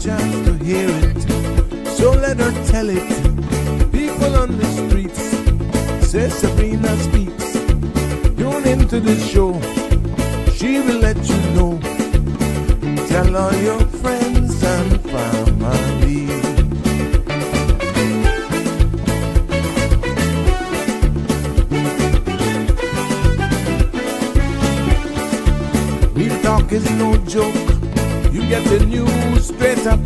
chance to hear it, so let her tell it. People on the streets say Sabrina speaks. Tune into the show, she will let you know. Tell all your friends and family. Real talk is no joke. You get the news straight up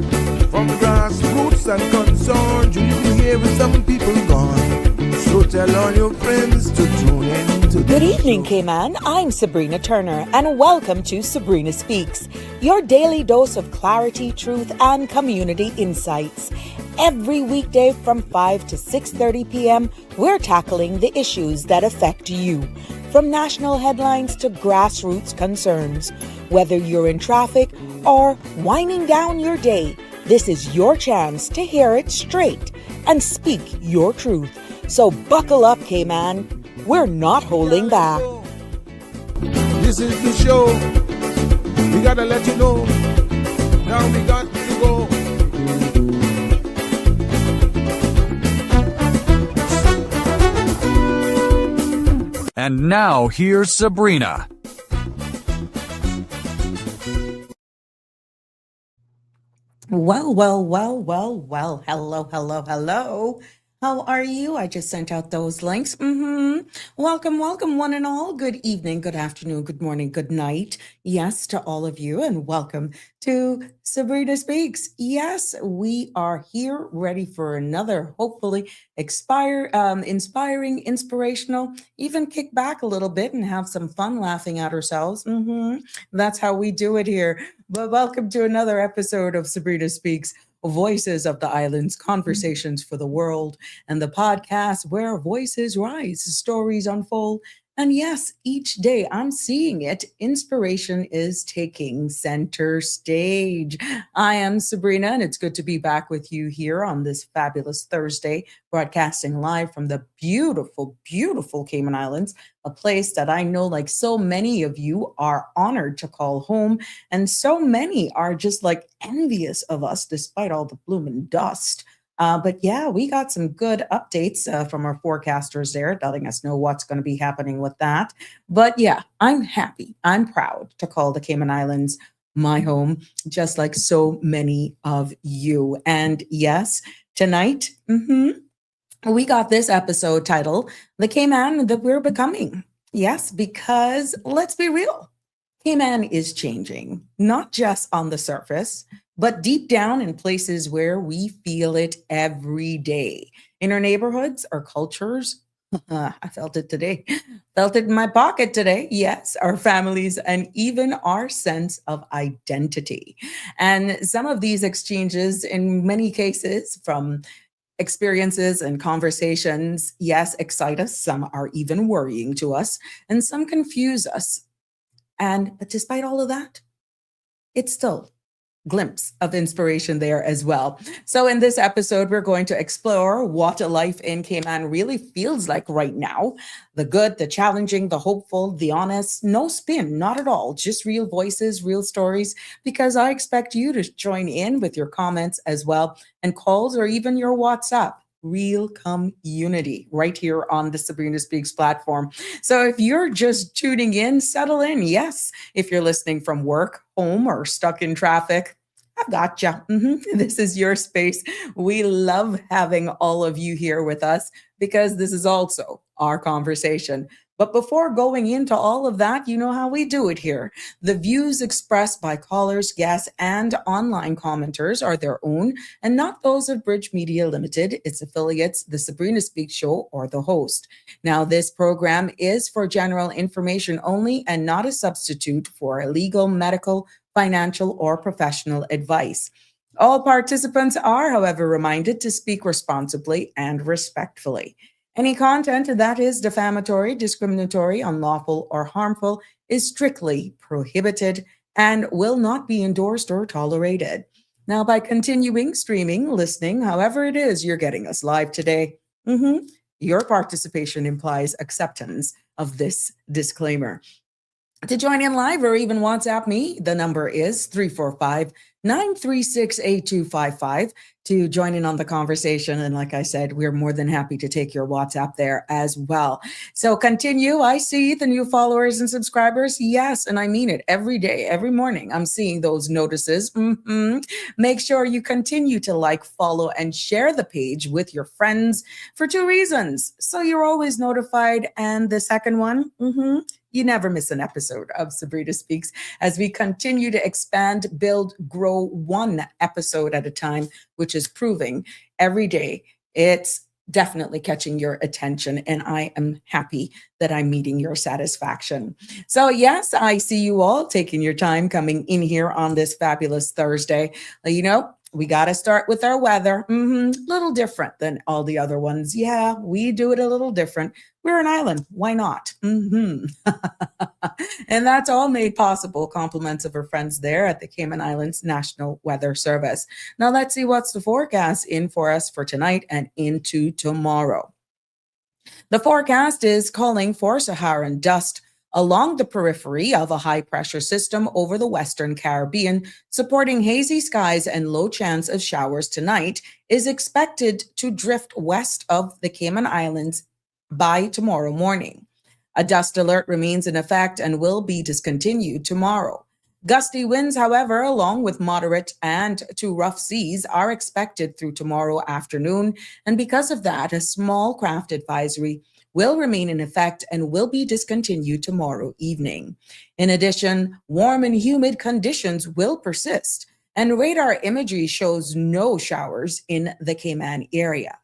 from grassroots and concerns. You can hear with some people gone. So tell all your friends to tune in to Good evening, Cayman. I'm Sabrina Turner, and welcome to Sabrina Speaks, your daily dose of clarity, truth, and community insights. Every weekday from 5 to 6:30 p.m., we're tackling the issues that affect you, from national headlines to grassroots concerns. Whether you're in traffic or winding down your day, this is your chance to hear it straight and speak your truth. So buckle up, Cayman. We're not holding back. This is the show. We gotta let you know. Now we got to go. And now here's Sabrina. Well. Hello. How are you? I just sent out those links. Welcome, one and all. Good evening, good afternoon, good morning, good night. Yes, to all of you, and welcome to Sabrina Speaks. Yes, we are here ready for another, hopefully, inspiring, inspirational, even kick back a little bit and have some fun laughing at ourselves. That's how we do it here. But welcome to another episode of Sabrina Speaks. Voices of the Islands, Conversations for the World, and the podcast where voices rise, stories unfold. And yes, each day I'm seeing it, inspiration is taking center stage. I am Sabrina, and it's good to be back with you here on this fabulous Thursday, broadcasting live from the beautiful, beautiful Cayman Islands, a place that I know, like so many of you, are honored to call home. And so many are just like envious of us, despite all the bloom and dust. But yeah, we got some good updates from our forecasters there, letting us know what's going to be happening with that. But yeah, I'm happy. I'm proud to call the Cayman Islands my home, just like so many of you. And yes, tonight, we got this episode title, The Cayman That We're Becoming. Yes, because let's be real, Cayman is changing, not just on the surface, but deep down in places where we feel it every day. In our neighborhoods, our cultures, I felt it today, felt it in my pocket today. Yes, our families, and even our sense of identity. And some of these exchanges, in many cases, from experiences and conversations, yes, excite us. Some are even worrying to us, and some confuse us. But despite all of that, it's still glimpse of inspiration there as well. So in this episode, we're going to explore what a life in Cayman really feels like right now. The good, the challenging, the hopeful, the honest, no spin, not at all, just real voices, real stories, because I expect you to join in with your comments as well, and calls, or even your WhatsApp. Real community right here on the Sabrina Speaks platform. So if you're just tuning in, settle in. Yes, if you're listening from work, home, or stuck in traffic, I've got you. This is your space. We love having all of you here with us because this is also our conversation. But before going into all of that, you know how we do it here. The views expressed by callers, guests, and online commenters are their own and not those of Bridge Media Limited, its affiliates, the Sabrina Speaks Show, or the host. Now, this program is for general information only and not a substitute for legal, medical, financial, or professional advice. All participants are, however, reminded to speak responsibly and respectfully. Any content that is defamatory, discriminatory, unlawful, or harmful is strictly prohibited and will not be endorsed or tolerated. Now, by continuing, streaming, listening, however it is you're getting us live today, your participation implies acceptance of this disclaimer. To join in live or even WhatsApp me, the number is 345-936-8255 to join in on the conversation. And like I said, we're more than happy to take your WhatsApp there as well. So continue. I see the new followers and subscribers. Yes, and I mean it every day, every morning. I'm seeing those notices. Make sure you continue to like, follow, and share the page with your friends for two reasons. So you're always notified. And the second one, you never miss an episode of Sabrina Speaks as we continue to expand, build, grow one episode at a time, which is proving every day it's definitely catching your attention. And I am happy that I'm meeting your satisfaction. So yes, I see you all taking your time coming in here on this fabulous Thursday. We got to start with our weather. Little different than all the other ones. Yeah, we do it a little different. We're an island. Why not? And that's all made possible. Compliments of our friends there at the Cayman Islands National Weather Service. Now let's see what's the forecast in for us for tonight and into tomorrow. The forecast is calling for Saharan dust along the periphery of a high-pressure system over the Western Caribbean, supporting hazy skies and low chance of showers tonight, is expected to drift west of the Cayman Islands by tomorrow morning. A dust alert remains in effect and will be discontinued tomorrow. Gusty winds, however, along with moderate and to rough seas, are expected through tomorrow afternoon, and because of that, a small craft advisory will remain in effect and will be discontinued tomorrow evening. In addition, warm and humid conditions will persist, and radar imagery shows no showers in the Cayman area.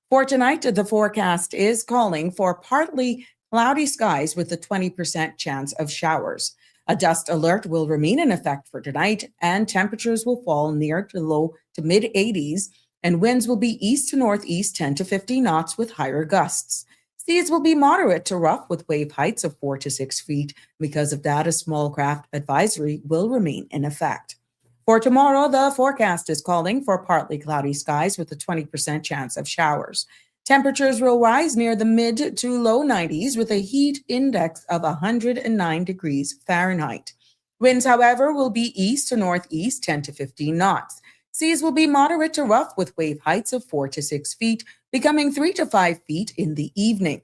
For tonight, the forecast is calling for partly cloudy skies with a 20% chance of showers. A dust alert will remain in effect for tonight, and temperatures will fall near to low to mid 80s, and winds will be east to northeast 10 to 50 knots with higher gusts. Seas will be moderate to rough with wave heights of 4 to 6 feet. Because of that, a small craft advisory will remain in effect. For tomorrow, the forecast is calling for partly cloudy skies with a 20% chance of showers. Temperatures will rise near the mid to low 90s with a heat index of 109 degrees Fahrenheit. Winds, however, will be east to northeast 10 to 15 knots. Seas will be moderate to rough with wave heights of 4 to 6 feet, becoming 3 to 5 feet in the evening.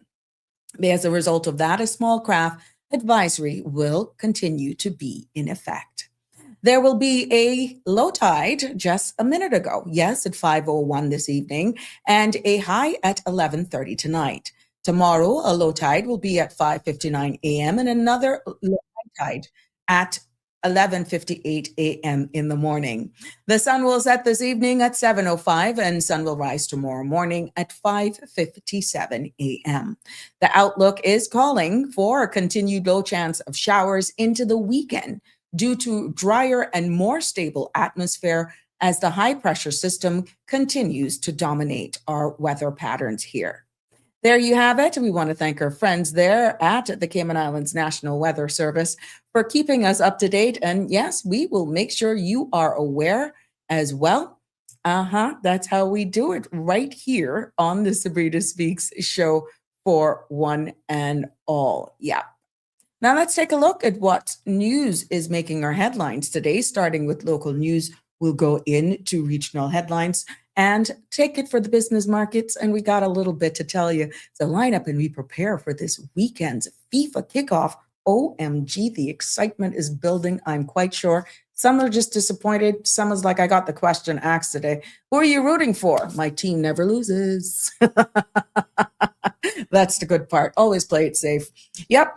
As a result of that, a small craft advisory will continue to be in effect. There will be a low tide just a minute ago, yes, at 5:01 this evening, and a high at 11:30 tonight. Tomorrow, a low tide will be at 5:59 a.m. and another low tide at 11:58 a.m. in the morning. The sun will set this evening at 7:05 and sun will rise tomorrow morning at 5:57 a.m. The outlook is calling for a continued low chance of showers into the weekend due to drier and more stable atmosphere as the high pressure system continues to dominate our weather patterns here. There you have it. We want to thank our friends there at the Cayman Islands National Weather Service for keeping us up to date. And yes, we will make sure you are aware as well. That's how we do it right here on the Sabrina Speaks show for one and all. Yeah. Now let's take a look at what news is making our headlines today. Starting with local news, we'll go into regional headlines and take it for the business markets. And we got a little bit to tell you. So line up and we prepare for this weekend's FIFA kickoff. OMG, the excitement is building, I'm quite sure. Some are just disappointed. Some is like, I got the question asked today. Who are you rooting for? My team never loses. That's the good part. Always play it safe. Yep.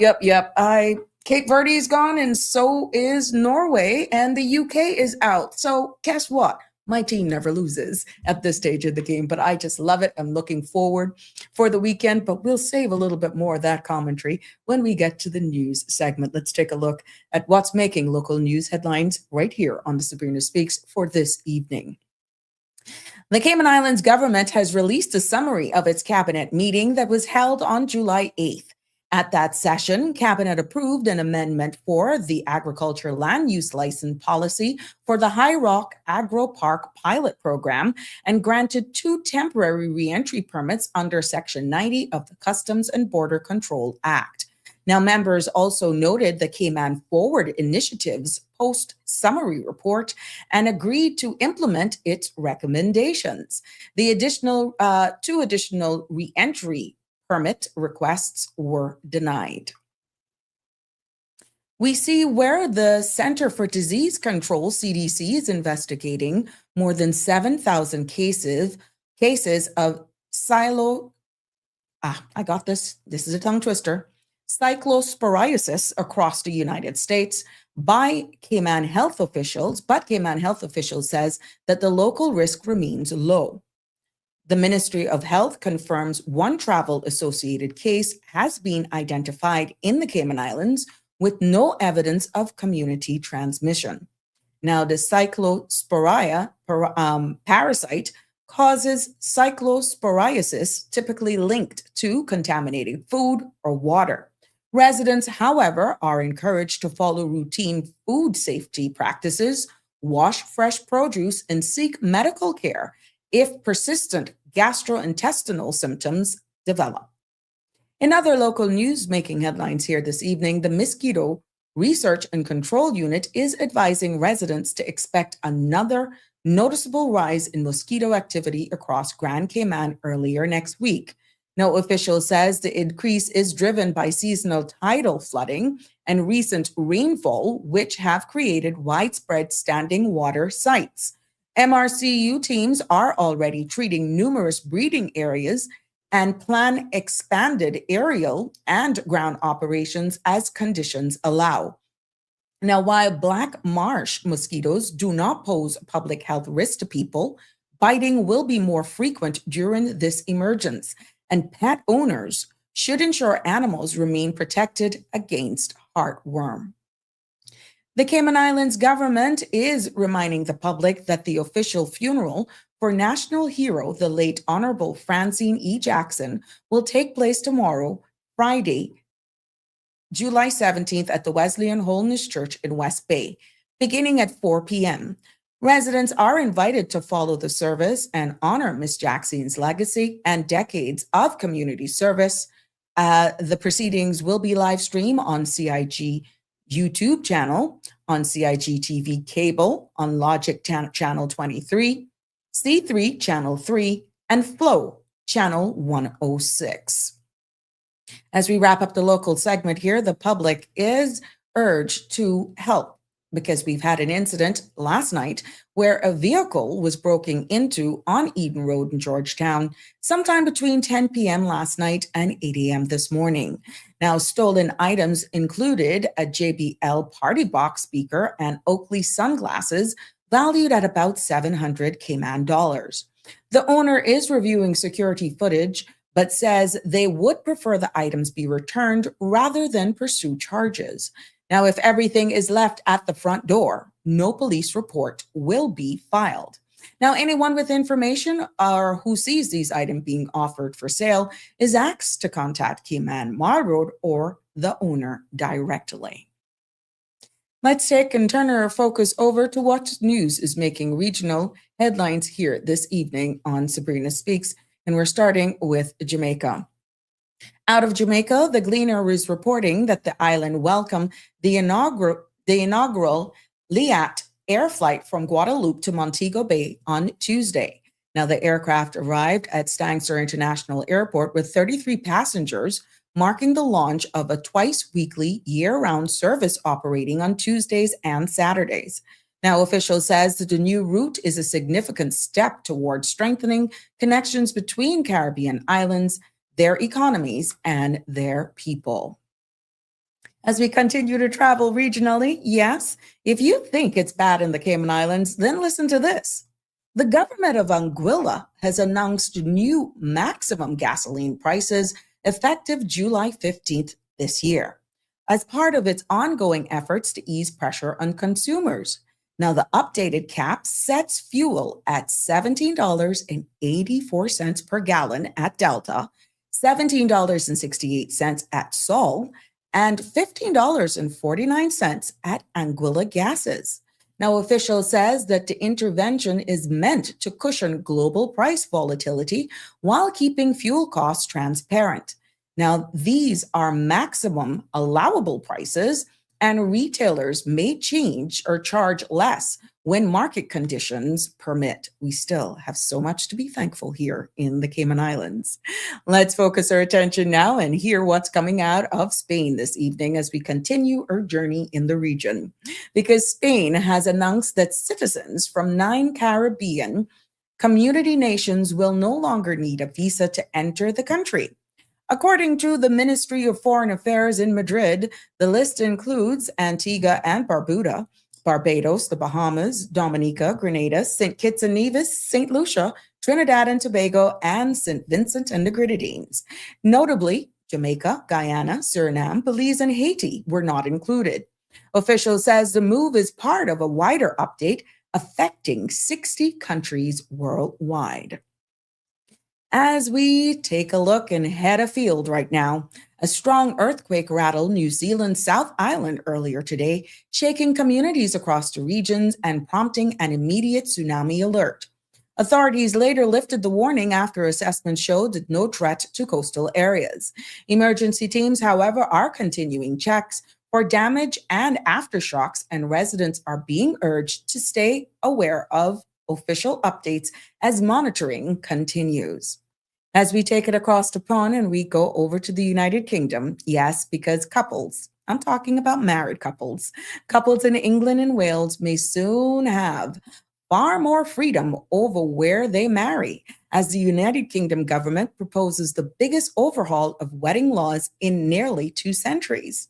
Cape Verde is gone and so is Norway and the UK is out. So guess what? My team never loses at this stage of the game, but I just love it. I'm looking forward for the weekend, but we'll save a little bit more of that commentary when we get to the news segment. Let's take a look at what's making local news headlines right here on the Sabrina Speaks for this evening. The Cayman Islands government has released a summary of its cabinet meeting that was held on July 8th. At that session, Cabinet approved an amendment for the agriculture land use license policy for the High Rock Agro Park pilot program and granted 2 temporary reentry permits under Section 90 of the Customs and Border Control Act. Now, members also noted the Cayman Forward Initiative's post-summary report and agreed to implement its recommendations. The two additional re-entry permit requests were denied. We see where the Center for Disease Control, CDC, is investigating more than 7,000 cases of this is a tongue twister, cyclosporiasis across the United States by Cayman health officials, but Cayman health officials says that the local risk remains low. The Ministry of Health confirms one travel-associated case has been identified in the Cayman Islands with no evidence of community transmission. Now, the cyclosporia parasite causes cyclosporiasis, typically linked to contaminated food or water. Residents, however, are encouraged to follow routine food safety practices, wash fresh produce, and seek medical care if persistent gastrointestinal symptoms develop. In other local news making headlines here this evening, the Mosquito Research and Control Unit is advising residents to expect another noticeable rise in mosquito activity across Grand Cayman earlier next week. No official says the increase is driven by seasonal tidal flooding and recent rainfall, which have created widespread standing water sites. MRCU teams are already treating numerous breeding areas and plan expanded aerial and ground operations as conditions allow. Now, while black marsh mosquitoes do not pose public health risk to people, biting will be more frequent during this emergence, and pet owners should ensure animals remain protected against heartworm. The Cayman Islands government is reminding the public that the official funeral for national hero, the late Honorable Francine E. Jackson, will take place tomorrow, Friday, July 17th at the Wesleyan Holiness Church in West Bay, beginning at 4 p.m. Residents are invited to follow the service and honor Ms. Jackson's legacy and decades of community service. The proceedings will be live streamed on CIG YouTube channel, on CIG TV cable, on Logic channel 23, C3 channel 3, and Flow channel 106. As we wrap up the local segment here, the public is urged to help because we've had an incident last night where a vehicle was broken into on Eden Road in Georgetown sometime between 10 p.m. last night and 8 a.m. this morning. Now, stolen items included a JBL party box speaker and Oakley sunglasses valued at about 700 Cayman dollars. The owner is reviewing security footage, but says they would prefer the items be returned rather than pursue charges. Now, if everything is left at the front door, no police report will be filed. Now, anyone with information or who sees these items being offered for sale is asked to contact Cayman Mall Road or the owner directly. Let's take and turn our focus over to what news is making regional headlines here this evening on Sabrina Speaks, and we're starting with Jamaica. Out of Jamaica, the Gleaner is reporting that the island welcomed the inaugural Liat air flight from Guadeloupe to Montego Bay on Tuesday. Now, the aircraft arrived at Stansted International Airport with 33 passengers, marking the launch of a twice-weekly, year-round service operating on Tuesdays and Saturdays. Now, officials says that the new route is a significant step towards strengthening connections between Caribbean islands, their economies, and their people. As we continue to travel regionally, yes, if you think it's bad in the Cayman Islands, then listen to this. The government of Anguilla has announced new maximum gasoline prices effective July 15th this year, as part of its ongoing efforts to ease pressure on consumers. Now, the updated cap sets fuel at $17.84 per gallon at Delta, $17.68 at Sol, and $15.49 at Anguilla Gases. Now, official says that the intervention is meant to cushion global price volatility while keeping fuel costs transparent. Now, these are maximum allowable prices, and retailers may change or charge less when market conditions permit. We still have so much to be thankful here in the Cayman Islands. Let's focus our attention now and hear what's coming out of Spain this evening as we continue our journey in the region. Because Spain has announced that citizens from 9 Caribbean community nations will no longer need a visa to enter the country. According to the Ministry of Foreign Affairs in Madrid, the list includes Antigua and Barbuda, Barbados, the Bahamas, Dominica, Grenada, St. Kitts and Nevis, St. Lucia, Trinidad and Tobago, and St. Vincent and the Grenadines. Notably, Jamaica, Guyana, Suriname, Belize, and Haiti were not included. Official says the move is part of a wider update affecting 60 countries worldwide. As we take a look and head afield right now, a strong earthquake rattled New Zealand's South Island earlier today, shaking communities across the regions and prompting an immediate tsunami alert. Authorities later lifted the warning after assessments showed no threat to coastal areas. Emergency teams, however, are continuing checks for damage and aftershocks, and residents are being urged to stay aware of official updates as monitoring continues. As we take it across the pond and we go over to the United Kingdom, yes, because couples, I'm talking about married couples in England and Wales may soon have far more freedom over where they marry, as the United Kingdom government proposes the biggest overhaul of wedding laws in nearly 2 centuries.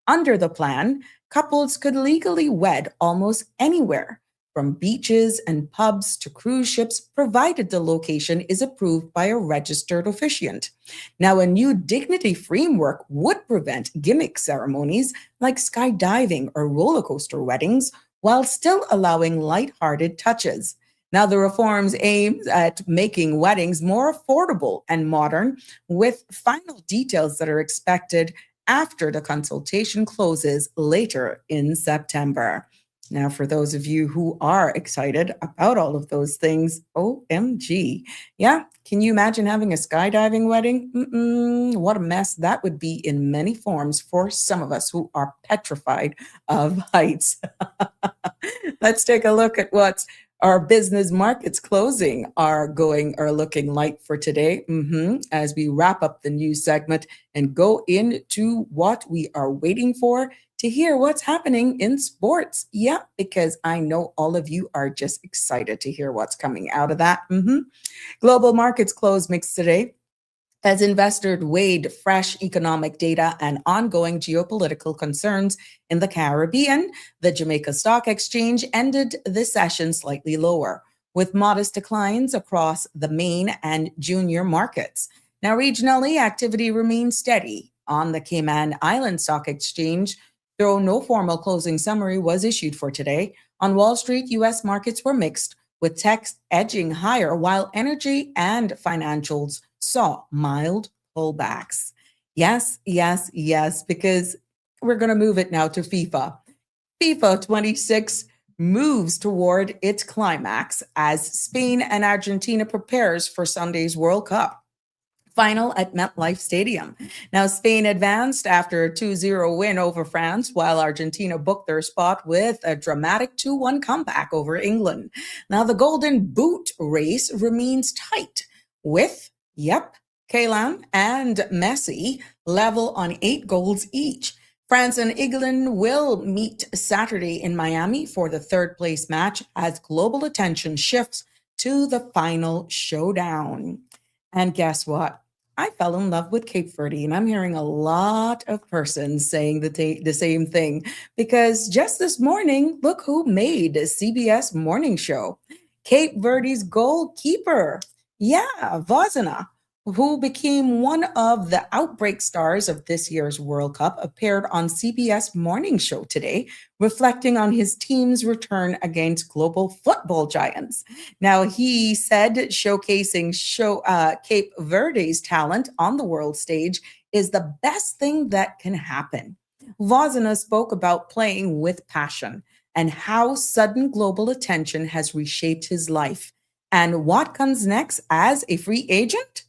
Under the plan, couples could legally wed almost anywhere, from beaches and pubs to cruise ships, provided the location is approved by a registered officiant. Now, a new dignity framework would prevent gimmick ceremonies like skydiving or roller coaster weddings, while still allowing lighthearted touches. Now, the reforms aim at making weddings more affordable and modern, with final details that are expected after the consultation closes later in September. Now, for those of you who are excited about all of those things, OMG. Yeah, can you imagine having a skydiving wedding? What a mess that would be in many forms for some of us who are petrified of heights. Let's take a look at what our business markets closing are looking like for today, as we wrap up the news segment and go into what we are waiting for to hear what's happening in sports. Yeah, because I know all of you are just excited to hear what's coming out of that. Global markets closed mixed today as investors weighed fresh economic data and ongoing geopolitical concerns in the Caribbean. The Jamaica Stock Exchange ended the session slightly lower, with modest declines across the main and junior markets. Now, regionally, activity remained steady on the Cayman Island Stock Exchange, though no formal closing summary was issued for today. On Wall Street, U.S. markets were mixed, with tech edging higher, while energy and financials saw mild pullbacks. Yes, because we're going to move it now to FIFA. FIFA 26 moves toward its climax as Spain and Argentina prepares for Sunday's World Cup final at MetLife Stadium. Now, Spain advanced after a 2-0 win over France, while Argentina booked their spot with a dramatic 2-1 comeback over England. Now, the Golden Boot race remains tight with, Cayman and Messi level on 8 goals each. France and England will meet Saturday in Miami for the third place match as global attention shifts to the final showdown. And guess what? I fell in love with Cape Verde, and I'm hearing a lot of persons saying the same thing, because just this morning, look who made a CBS morning show. Cape Verde's goalkeeper, Vozina, who became one of the outbreak stars of this year's World Cup, appeared on CBS Morning Show today, reflecting on his team's return against global football giants. Now, he said showcasing Cape Verde's talent on the world stage is the best thing that can happen. Vozina spoke about playing with passion and how sudden global attention has reshaped his life. And what comes next as a free agent?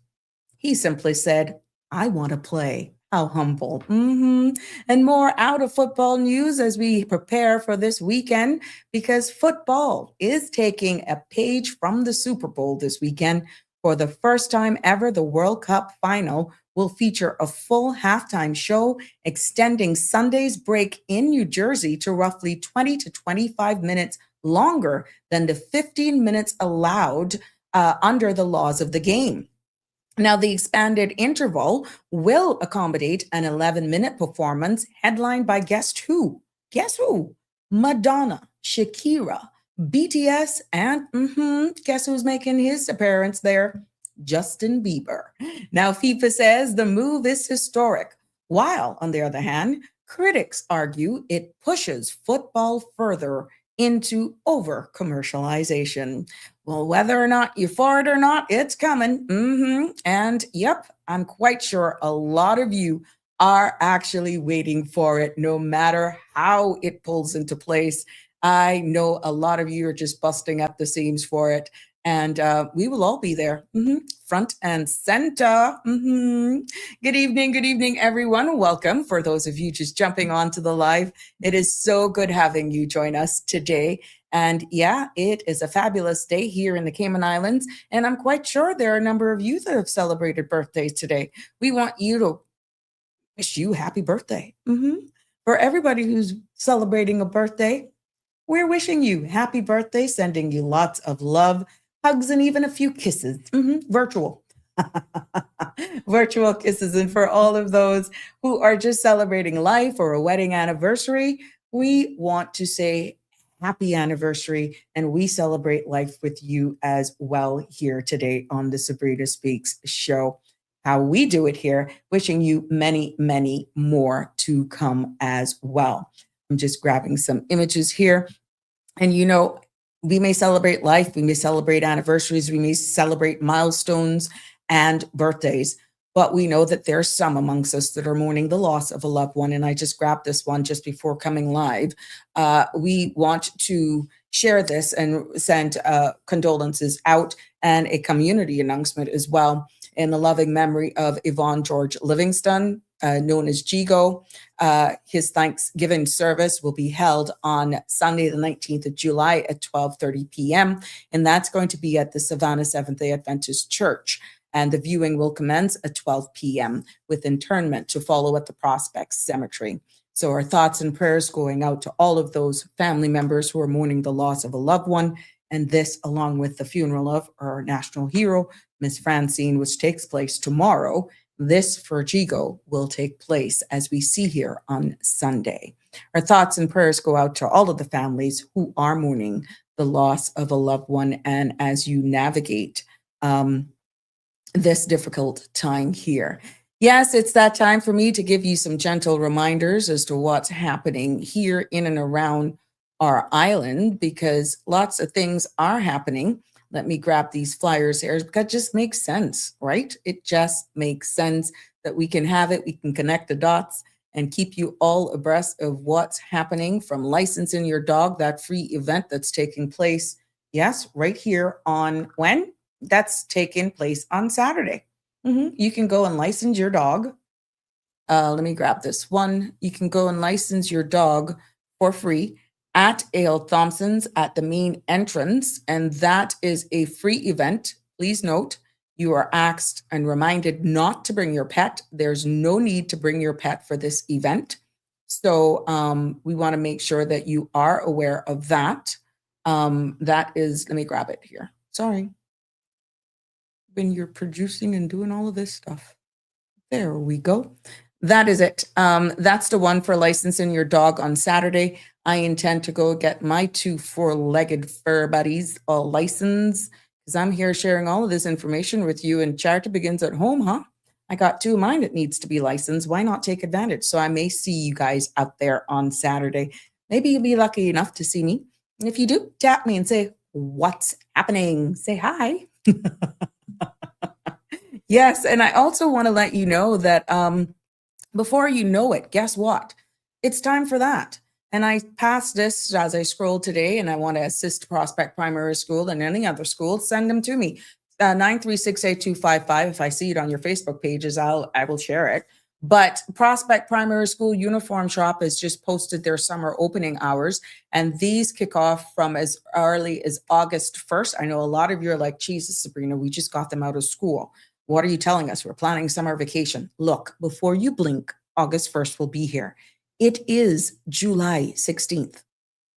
He simply said, I want to play. How humble. And more out of football news as we prepare for this weekend, because football is taking a page from the Super Bowl this weekend. For the first time ever, the World Cup final will feature a full halftime show, extending Sunday's break in New Jersey to roughly 20 to 25 minutes longer than the 15 minutes allowed under the laws of the game. Now, the expanded interval will accommodate an 11-minute performance headlined by guess who? Guess who? Madonna, Shakira, BTS, and guess who's making his appearance there? Justin Bieber. Now, FIFA says the move is historic, while, on the other hand, critics argue it pushes football further into over commercialization. Well, whether or not you're for it or not, it's coming. And yep, I'm quite sure a lot of you are actually waiting for it, no matter how it pulls into place. I know a lot of you are just busting at the seams for it. And we will all be there, front and center. Good evening, everyone. Welcome. For those of you just jumping onto the live, it is so good having you join us today. And yeah, it is a fabulous day here in the Cayman Islands. And I'm quite sure there are a number of you that have celebrated birthdays today. We want you to wish you happy birthday. For everybody who's celebrating a birthday, we're wishing you happy birthday, sending you lots of love, hugs, and even a few kisses, virtual. Virtual kisses. And for all of those who are just celebrating life or a wedding anniversary, we want to say happy anniversary, and we celebrate life with you as well here today on the Sabrina Speaks show. How we do it here, wishing you many, many more to come as well. I'm just grabbing some images here. And you know, we may celebrate life, we may celebrate anniversaries, we may celebrate milestones and birthdays, but we know that there's some amongst us that are mourning the loss of a loved one. And I just grabbed this one just before coming live. We want to share this and send condolences out and a community announcement as well in the loving memory of Yvonne George Livingston, known as Jigo. His Thanksgiving service will be held on Sunday, the 19th of July at 12:30 p.m. And that's going to be at the Savannah Seventh-day Adventist Church. And the viewing will commence at 12 p.m. with interment to follow at the Prospect Cemetery. So our thoughts and prayers going out to all of those family members who are mourning the loss of a loved one. And this, along with the funeral of our national hero, Miss Francine, which takes place tomorrow. This for Jigo will take place as we see here on Sunday. Our thoughts and prayers go out to all of the families who are mourning the loss of a loved one. And as you navigate this difficult time here. Yes, it's that time for me to give you some gentle reminders as to what's happening here in and around our island, because lots of things are happening. Let me grab these flyers here, because it just makes sense, right? It just makes sense that we can have it. We can connect the dots and keep you all abreast of what's happening, from licensing your dog, that free event that's taking place. Yes, right here on when? That's taking place on Saturday. You can go and license your dog. Let me grab this one. You can go and license your dog for free at A.L. Thompson's at the main entrance. And that is a free event. Please note, you are asked and reminded not to bring your pet. There's no need to bring your pet for this event. So we want to make sure that you are aware of that. That is, let me grab it here. Sorry. When you're producing and doing all of this stuff. There we go. That is it. That's the one for licensing your dog on Saturday. I intend to go get my 2 4-legged fur buddies all licensed, because I'm here sharing all of this information with you, and charity begins at home, huh? I got 2 of mine that needs to be licensed. Why not take advantage? So I may see you guys out there on Saturday. Maybe you'll be lucky enough to see me. And if you do, tap me and say, what's happening? Say hi. Yes, and I also want to let you know that before you know it, guess what? It's time for that. And I passed this as I scrolled today, and I want to assist Prospect Primary School and any other school, send them to me. 9368255. If I see it on your Facebook pages, I will share it. But Prospect Primary School Uniform Shop has just posted their summer opening hours, and these kick off from as early as August 1st. I know a lot of you are like, Jesus, Sabrina, we just got them out of school. What are you telling us? We're planning summer vacation. Look, before you blink, August 1st will be here. It is July 16th.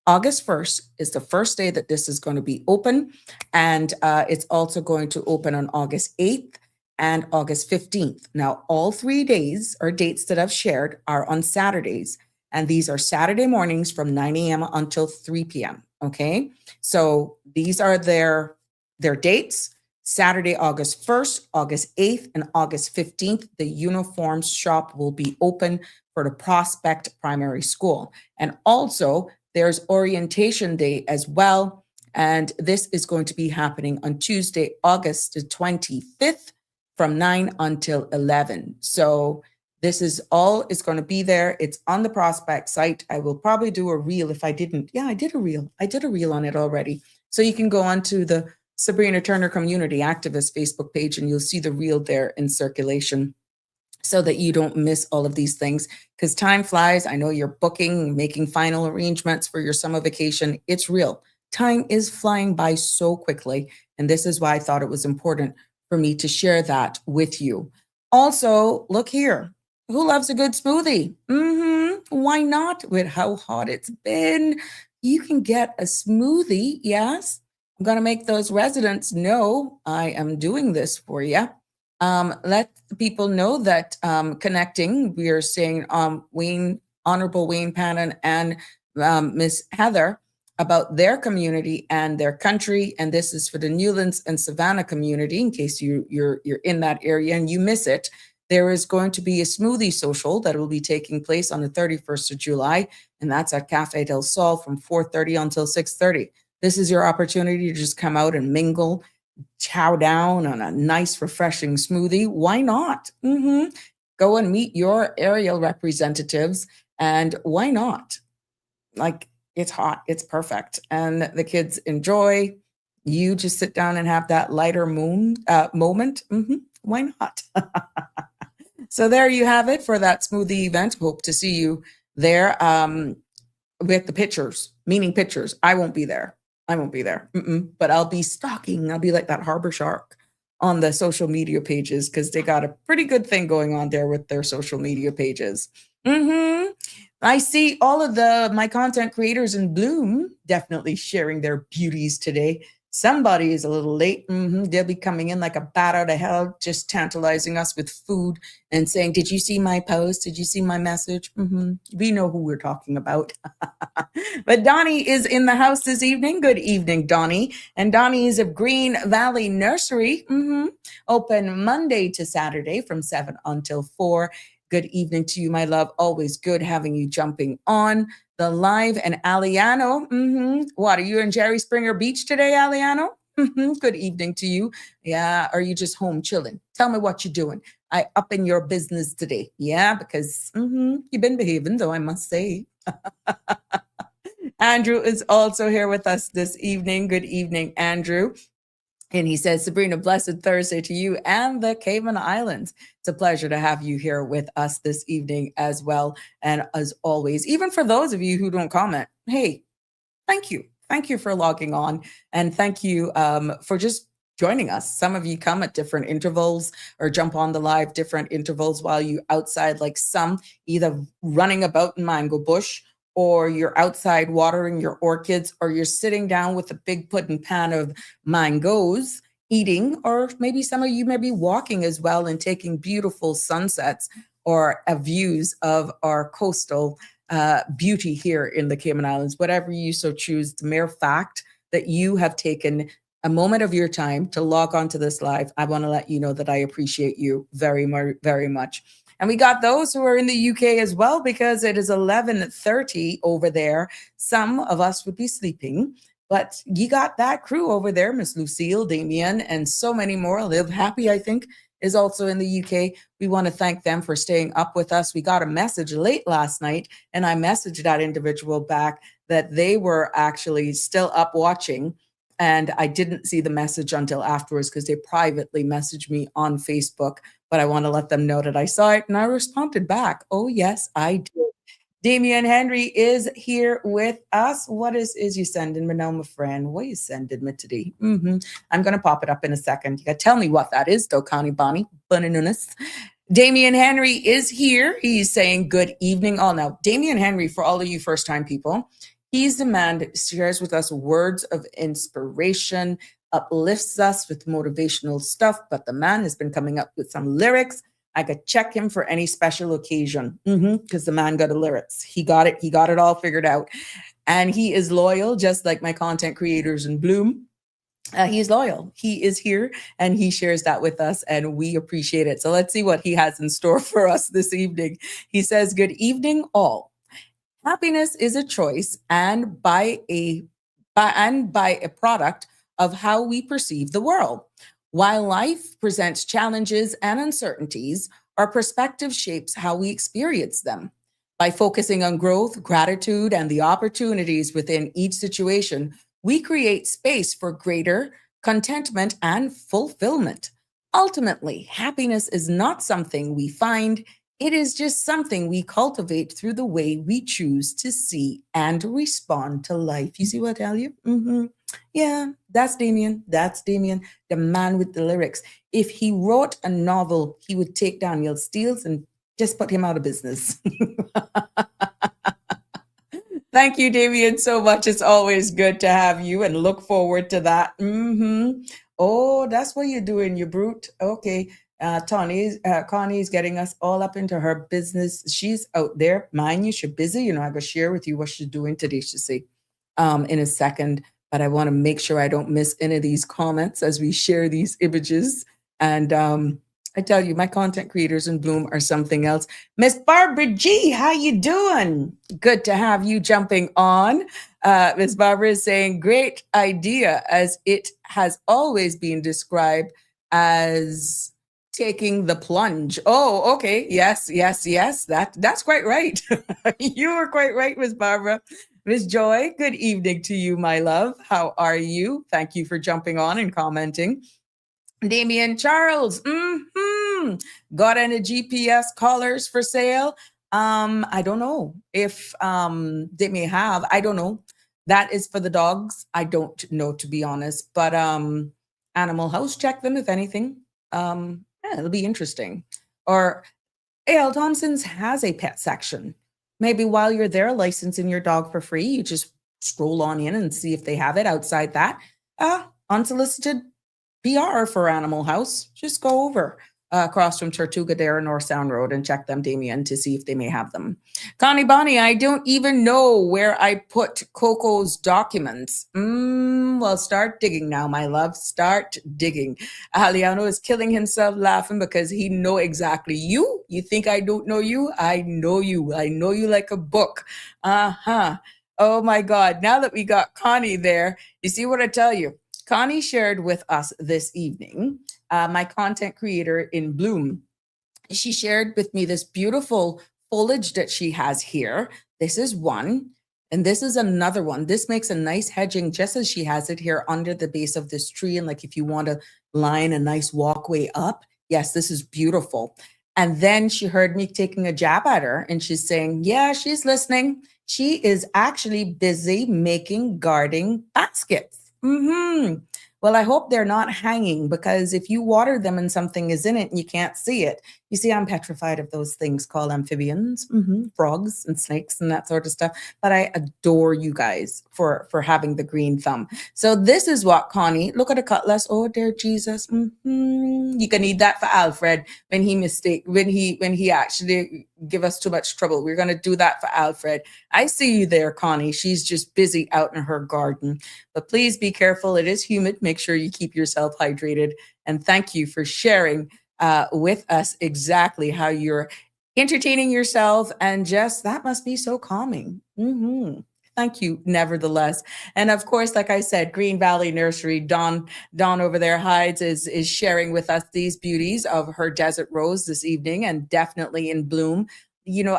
August 1st is the first day that this is going to be open. And it's also going to open on August 8th and August 15th. Now, all 3 days or dates that I've shared are on Saturdays. And these are Saturday mornings from 9 a.m. until 3 p.m. Okay. So these are their dates. Saturday, August 1st, August 8th, and August 15th, the uniform shop will be open for the Prospect Primary School. And also, there's orientation day as well. And this is going to be happening on Tuesday, August the 25th from 9 until 11. So this is all is going to be there. It's on the Prospect site. I will probably do a reel if I didn't. Yeah, I did a reel. I did a reel on it already. So you can go onto the Sabrina Turner Community Activist Facebook page and you'll see the reel there in circulation so that you don't miss all of these things because time flies. I know you're booking, making final arrangements for your summer vacation. It's real. Time is flying by so quickly. And this is why I thought it was important for me to share that with you. Also, look here. Who loves a good smoothie? Why not? With how hot it's been, you can get a smoothie. Yes. I'm going to make those residents know I am doing this for you. Let the people know that connecting, we are saying Honorable Wayne Pannon and Miss Heather about their community and their country. And this is for the Newlands and Savannah community, in case you're in that area and you miss it. There is going to be a smoothie social that will be taking place on the 31st of July, and that's at Cafe del Sol from 4:30 until 6:30. This is your opportunity to just come out and mingle, chow down on a nice, refreshing smoothie. Why not? Go and meet your area representatives, and why not? Like, it's hot, it's perfect, and the kids enjoy. You just sit down and have that lighter moment. Why not? So there you have it for that smoothie event. Hope to see you there with the pictures, meaning pictures. I won't be there. But I'll be stalking. I'll be like that harbor shark on the social media pages because they got a pretty good thing going on there with their social media pages. I see all of my content creators in bloom definitely sharing their beauties today. Somebody is a little late. They'll be coming in like a bat out of hell, just tantalizing us with food and saying, did you see my post? Did you see my message? We know who we're talking about. But Donnie is in the house this evening. Good evening, Donnie. And Donnie is of Green Valley Nursery. Open Monday to Saturday from 7 until 4. Good evening to you, my love. Always good having you jumping on the live. And Aliano, what, are you in Jerry Springer Beach today, Aliano? Good evening to you. Yeah, are you just home chilling? Tell me what you're doing. I up in your business today. Yeah, because you've been behaving, though, I must say. Andrew is also here with us this evening. Good evening, Andrew. And he says, Sabrina, blessed Thursday to you and the Cayman Islands. It's a pleasure to have you here with us this evening as well. And as always, even for those of you who don't comment, hey, thank you. Thank you for logging on. And thank you for just joining us. Some of you come at different intervals or jump on the live different intervals while you outside, like some either running about in Mango Bush, or you're outside watering your orchids, or you're sitting down with a big pudding pan of mangoes eating, or maybe some of you may be walking as well and taking beautiful sunsets or views of our coastal beauty here in the Cayman Islands. Whatever you so choose, the mere fact that you have taken a moment of your time to log on to this live, I want to let you know that I appreciate you very, very much. And we got those who are in the UK as well, because it is 11:30 over there. Some of us would be sleeping, but you got that crew over there, Miss Lucille, Damien, and so many more. Live Happy, I think, is also in the UK. We want to thank them for staying up with us. We got a message late last night, and I messaged that individual back that they were actually still up watching And I didn't see the message until afterwards because they privately messaged me on Facebook. But I want to let them know that I saw it and I responded back. Oh, yes, I did. Damian Henry is here with us. What is you sending me now, my friend? What you sending me today? I'm going to pop it up in a second. You got to tell me what that is, though, Connie Bonnie. Bunanunas. Damian Henry is here. He's saying good evening all. Now, Damian Henry, for all of you first-time people, he's the man that shares with us words of inspiration, uplifts us with motivational stuff, but the man has been coming up with some lyrics. I could check him for any special occasion because the man got the lyrics. He got it. He got it all figured out. And he is loyal, just like my content creators in Bloom. He's loyal. He is here and he shares that with us and we appreciate it. So let's see what he has in store for us this evening. He says, good evening all. Happiness is a choice and by a product of how we perceive the world. While life presents challenges and uncertainties, our perspective shapes how we experience them. By focusing on growth, gratitude, and the opportunities within each situation, we create space for greater contentment and fulfillment. Ultimately, happiness is not something we find, it is just something we cultivate through the way we choose to see and respond to life. You see what I tell you? Yeah, that's Damian. That's Damian, the man with the lyrics. If he wrote a novel, he would take Daniel Steele and just put him out of business. Thank you, Damian, so much. It's always good to have you and look forward to that. Oh, that's what you're doing, you brute. Okay. Connie's getting us all up into her business. She's out there. Mind you, she's busy. You know, I go share with you what she's doing today, she say, in a second. But I want to make sure I don't miss any of these comments as we share these images. And I tell you, my content creators in Bloom are something else. Miss Barbara G, how you doing? Good to have you jumping on. Miss Barbara is saying, great idea, as it has always been described as taking the plunge. Oh, okay. Yes. That's quite right. You were quite right, Miss Barbara. Miss Joy, good evening to you, my love. How are you? Thank you for jumping on and commenting. Damian Charles, got any GPS collars for sale? I don't know if they may have. I don't know. That is for the dogs. I don't know, to be honest. But Animal House, check them if anything. It'll be interesting. Or A.L. Thompson's has a pet section. Maybe while you're there licensing your dog for free, you just scroll on in and see if they have it outside that. Unsolicited PR for Animal House. Just go over across from Tortuga there, North Sound Road, and check them, Damien, to see if they may have them. Connie Bonnie, I don't even know where I put Coco's documents. Well, start digging now, my love. Start digging. Aliano is killing himself laughing because he know exactly you. You think I don't know you? I know you. I know you like a book. Oh my God. Now that we got Connie there, you see what I tell you? Connie shared with us this evening, my content creator in Bloom. She shared with me this beautiful foliage that she has here. This is one, and this is another one. This makes a nice hedging, just as she has it here under the base of this tree. And like if you want to line a nice walkway up, yes, this is beautiful. And then she heard me taking a jab at her and she's saying, yeah, she's listening. She is actually busy making garden baskets. Well, I hope they're not hanging, because if you water them and something is in it and you can't see it, you see, I'm petrified of those things called amphibians, frogs and snakes and that sort of stuff. But I adore you guys for having the green thumb. So this is what Connie, look at the cutlass. Oh, dear Jesus. You can need that for Alfred when he actually give us too much trouble. We're going to do that for Alfred. I see you there, Connie. She's just busy out in her garden. But please be careful. It is humid. Make sure you keep yourself hydrated. And thank you for sharing with us exactly how you're entertaining yourself, and just that must be so calming. Thank you, nevertheless. And of course, like I said, Green Valley Nursery, Dawn over there hides is sharing with us these beauties of her desert rose this evening, and definitely in bloom. You know,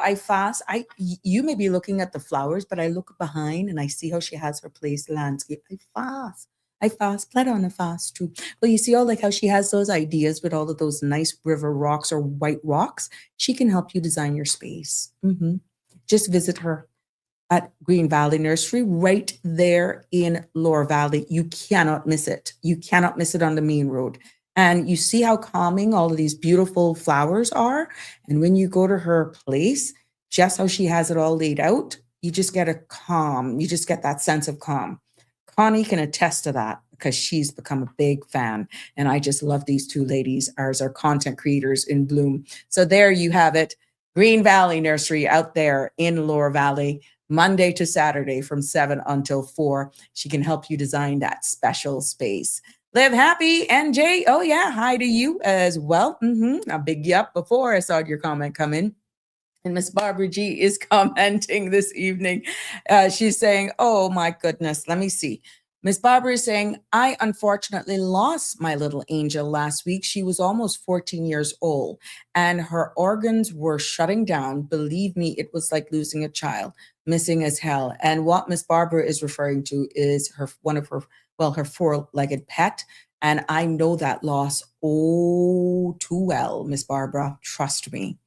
you may be looking at the flowers, but I look behind and I see how she has her place landscape. I fast. I fast, plan on a fast too. Well, you see, all like how she has those ideas with all of those nice river rocks or white rocks. She can help you design your space. Just visit her at Green Valley Nursery, right there in Lower Valley. You cannot miss it. You cannot miss it on the main road. And you see how calming all of these beautiful flowers are. And when you go to her place, just how she has it all laid out, you just get a calm. You just get that sense of calm. Connie can attest to that because she's become a big fan. And I just love these two ladies as our content creators in bloom. So there you have it. Green Valley Nursery out there in Lower Valley, Monday to Saturday from 7 until 4. She can help you design that special space. Live happy, NJ. Oh, yeah. Hi to you as well. I big you up before I saw your comment come in. And Miss Barbara G is commenting this evening. She's saying, oh, my goodness. Let me see. Miss Barbara is saying, I unfortunately lost my little angel last week. She was almost 14 years old and her organs were shutting down. Believe me, it was like losing a child, missing as hell. And what Miss Barbara is referring to is her her four-legged pet. And I know that loss oh too well, Miss Barbara. Trust me.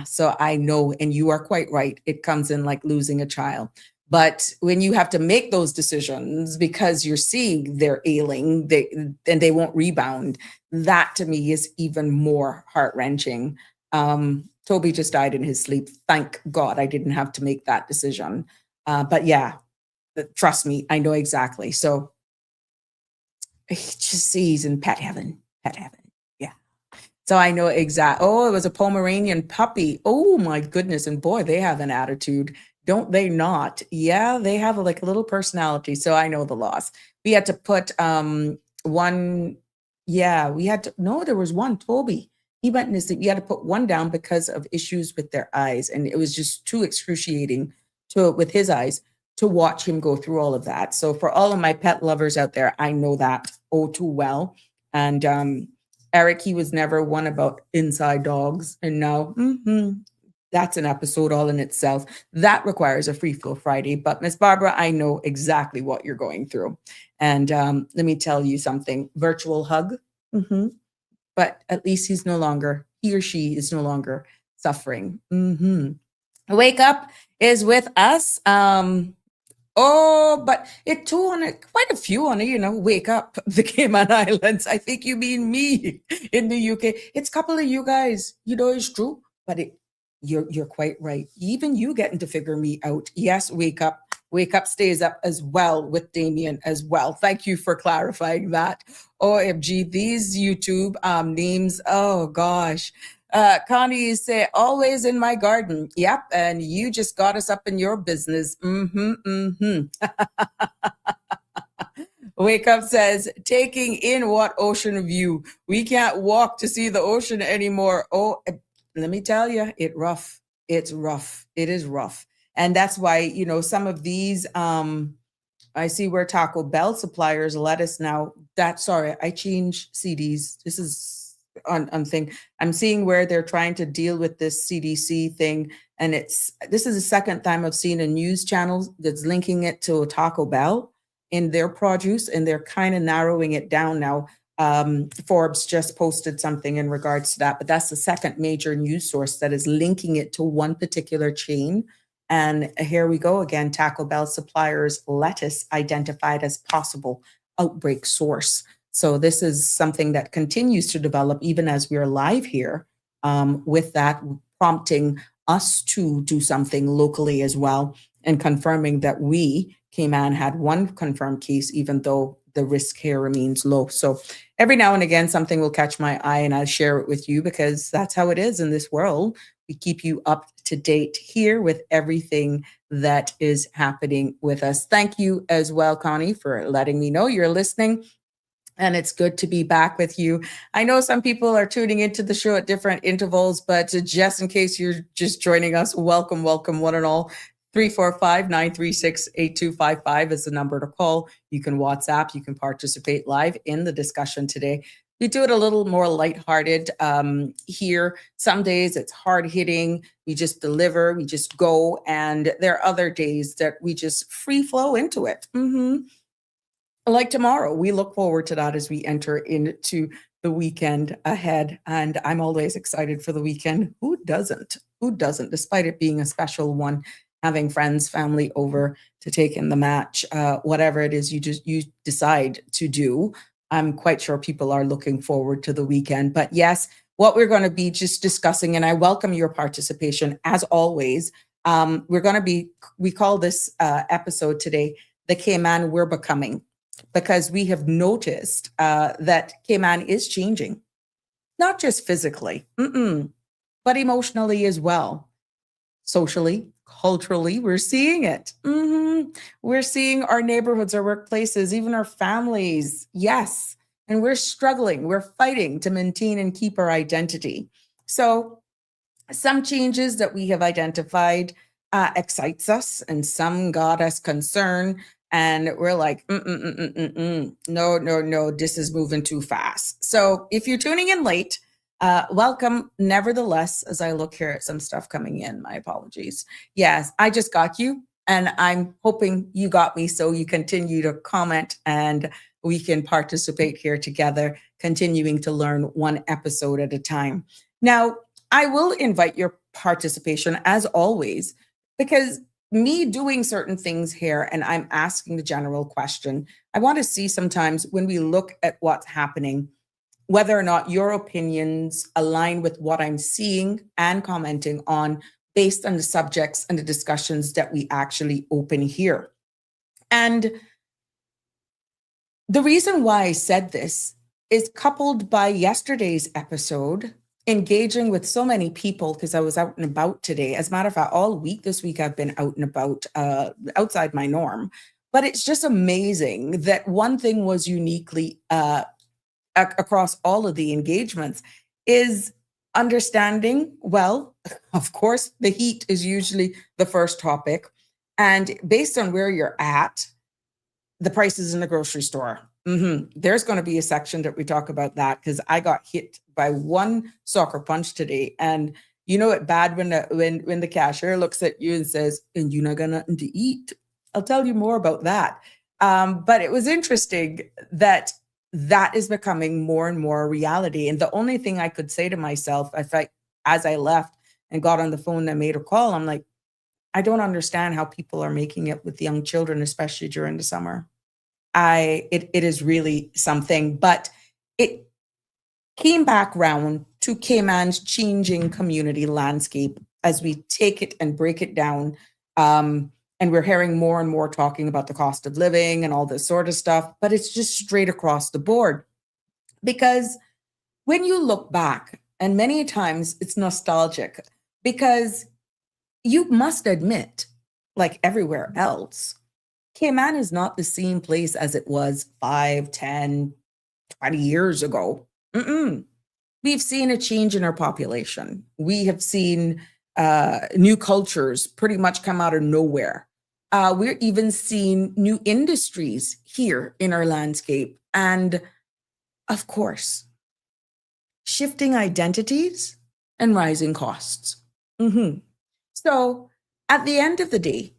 So I know, and you are quite right. It comes in like losing a child. But when you have to make those decisions because you're seeing they're ailing, they won't rebound, that to me is even more heart-wrenching. Toby just died in his sleep. Thank God I didn't have to make that decision. But yeah, trust me, I know exactly. So just he's in pet heaven. Yeah. So I know exactly. Oh, it was a Pomeranian puppy. Oh my goodness. And boy, they have an attitude. Don't they not? Yeah, they have like a little personality. So I know the loss. We had to put one. Yeah, there was one, Toby. He went in his sleep. You had to put one down because of issues with their eyes. And it was just too excruciating with his eyes to watch him go through all of that. So for all of my pet lovers out there, I know that oh too well. And Eric, he was never one about inside dogs. And now that's an episode all in itself. That requires a Free Flow Friday. But Miss Barbara, I know exactly what you're going through. And let me tell you something, virtual hug. But at least he or she is no longer suffering. Wake Up is with us. But it too on it, quite a few on it, Wake Up, the Cayman Islands. I think you mean me in the UK. It's a couple of you guys, it's true. But you're quite right. Even you getting to figure me out. Yes, Wake Up. Wake Up stays up as well with Damien as well. Thank you for clarifying that. OMG, these YouTube names, oh gosh. Connie say, always in my garden. Yep, and you just got us up in your business. Wake Up says, taking in what ocean view? We can't walk to see the ocean anymore. Oh, let me tell you, it's rough. It is rough. And that's why, some of these, I see where Taco Bell suppliers let us now I changed CDs. This is on thing. I'm seeing where they're trying to deal with this CDC thing. And this is the second time I've seen a news channel that's linking it to Taco Bell in their produce. And they're kind of narrowing it down now. Forbes just posted something in regards to that, but that's the second major news source that is linking it to one particular chain. And here we go again, Taco Bell suppliers lettuce identified as possible outbreak source. So this is something that continues to develop even as we're live here, with that prompting us to do something locally as well and confirming that we, Cayman, had one confirmed case, even though the risk here remains low. So every now and again, something will catch my eye and I'll share it with you because that's how it is in this world. We keep you up to date here with everything that is happening with us. Thank you as well, Connie, for letting me know you're listening. And it's good to be back with you. I know some people are tuning into the show at different intervals, but just in case you're just joining us, welcome, one and all. 345-936-8255 is the number to call. You can WhatsApp, you can participate live in the discussion today. We do it a little more lighthearted here. Some days it's hard hitting. We just deliver, we just go. And there are other days that we just free flow into it. like tomorrow. We look forward to that as we enter into the weekend ahead. And I'm always excited for the weekend. Who doesn't? Who doesn't? Despite it being a special one, having friends, family over to take in the match, whatever it is you decide to do. I'm quite sure people are looking forward to the weekend. But yes, what we're going to be just discussing, and I welcome your participation as always. We call this episode today, the Cayman We're Becoming, because we have noticed that Cayman is changing, not just physically, but emotionally as well. Socially, culturally, we're seeing it. We're seeing our neighborhoods, our workplaces, even our families. Yes. And we're struggling, we're fighting to maintain and keep our identity. So some changes that we have identified excites us, and some got us concerned. And we're like, no, this is moving too fast. So if you're tuning in late, welcome. Nevertheless, as I look here at some stuff coming in, my apologies. Yes, I just got you, and I'm hoping you got me, so you continue to comment and we can participate here together, continuing to learn one episode at a time. Now, I will invite your participation as always, because me doing certain things here and I'm asking the general question, I want to see sometimes when we look at what's happening, whether or not your opinions align with what I'm seeing and commenting on based on the subjects and the discussions that we actually open here. And the reason why I said this is coupled by yesterday's episode, engaging with so many people, because I was out and about today. As a matter of fact, all week this week, I've been out and about outside my norm. But it's just amazing that one thing was uniquely across all of the engagements is understanding, well, of course, the heat is usually the first topic. And based on where you're at, the prices in the grocery store. There's going to be a section that we talk about that, because I got hit by one soccer punch today. And you know it bad when the cashier looks at you and says, and you're not got nothing to eat. I'll tell you more about that. But it was interesting that is becoming more and more a reality. And the only thing I could say to myself, as I left and got on the phone and made a call, I'm like, I don't understand how people are making it with young children, especially during the summer. It is really something, but it came back round to Cayman's changing community landscape as we take it and break it down. And we're hearing more and more talking about the cost of living and all this sort of stuff, but it's just straight across the board. Because when you look back, and many times it's nostalgic, because you must admit, like everywhere else, Cayman is not the same place as it was 5, 10, 20 years ago. We've seen a change in our population. We have seen new cultures pretty much come out of nowhere. We're even seeing new industries here in our landscape. And of course, shifting identities and rising costs. So at the end of the day,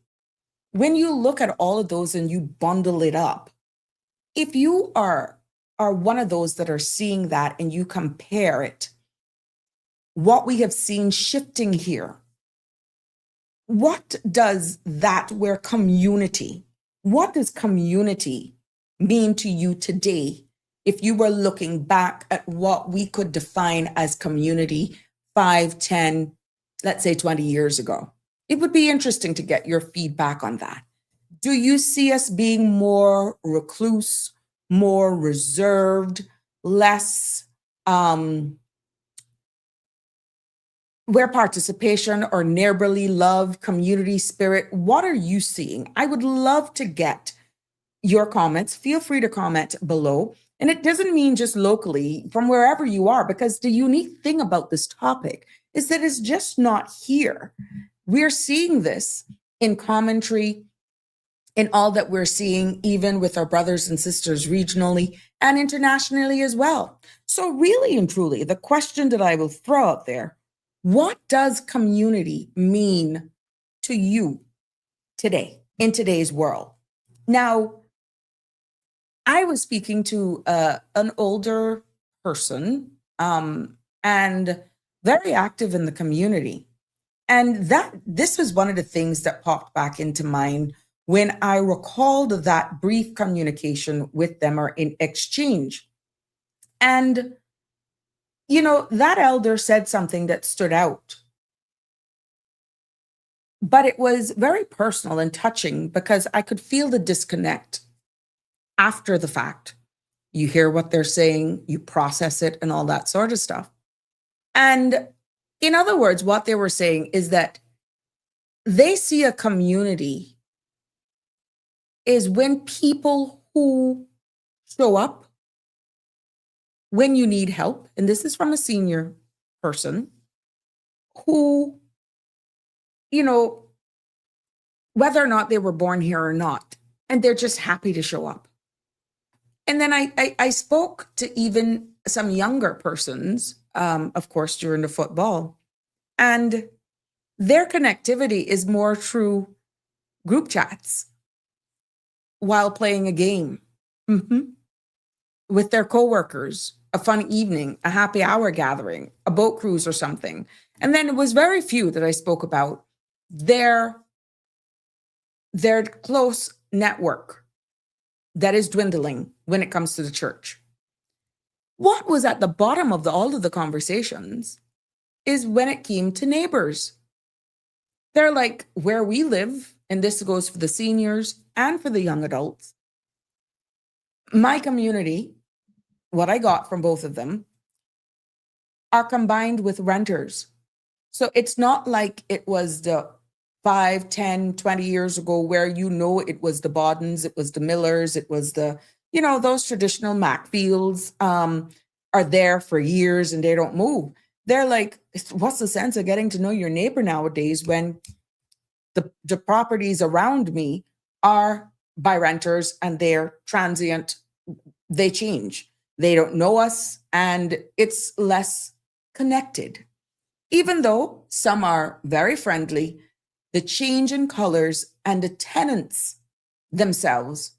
when you look at all of those and you bundle it up, if you are one of those that are seeing that and you compare it, what we have seen shifting here, what does community mean to you today if you were looking back at what we could define as community 5, 10, let's say 20 years ago? It would be interesting to get your feedback on that. Do you see us being more recluse, more reserved, less where participation or neighborly love, community spirit? What are you seeing? I would love to get your comments. Feel free to comment below. And it doesn't mean just locally, from wherever you are, because the unique thing about this topic is that it's just not here. We're seeing this in commentary, in all that we're seeing, even with our brothers and sisters regionally and internationally as well. So really and truly, the question that I will throw out there, what does community mean to you today, in today's world? Now, I was speaking to an older person, and very active in the community. And this was one of the things that popped back into mind when I recalled that brief communication with them or in exchange. And, that elder said something that stood out, but it was very personal and touching because I could feel the disconnect after the fact. You hear what they're saying, you process it, and all that sort of stuff. And in other words, what they were saying is that they see a community is when people who show up when you need help, and this is from a senior person who, you know, whether or not they were born here or not, and they're just happy to show up. And then I spoke to even some younger persons, of course, during the football, and their connectivity is more through group chats while playing a game, with their coworkers, a fun evening, a happy hour gathering, a boat cruise or something. And then it was very few that I spoke about their close network that is dwindling when it comes to the church. What was at the bottom of all of the conversations is when it came to neighbors. They're like, where we live, and this goes for the seniors and for the young adults, my community, what I got from both of them, are combined with renters. So it's not like it was the 5, 10, 20 years ago where it was the Bodens, it was the Millers, it was the, those traditional Macfields are there for years and they don't move. They're like, what's the sense of getting to know your neighbor nowadays when the properties around me are by renters and they're transient, they change. They don't know us and it's less connected. Even though some are very friendly, the change in colors and the tenants themselves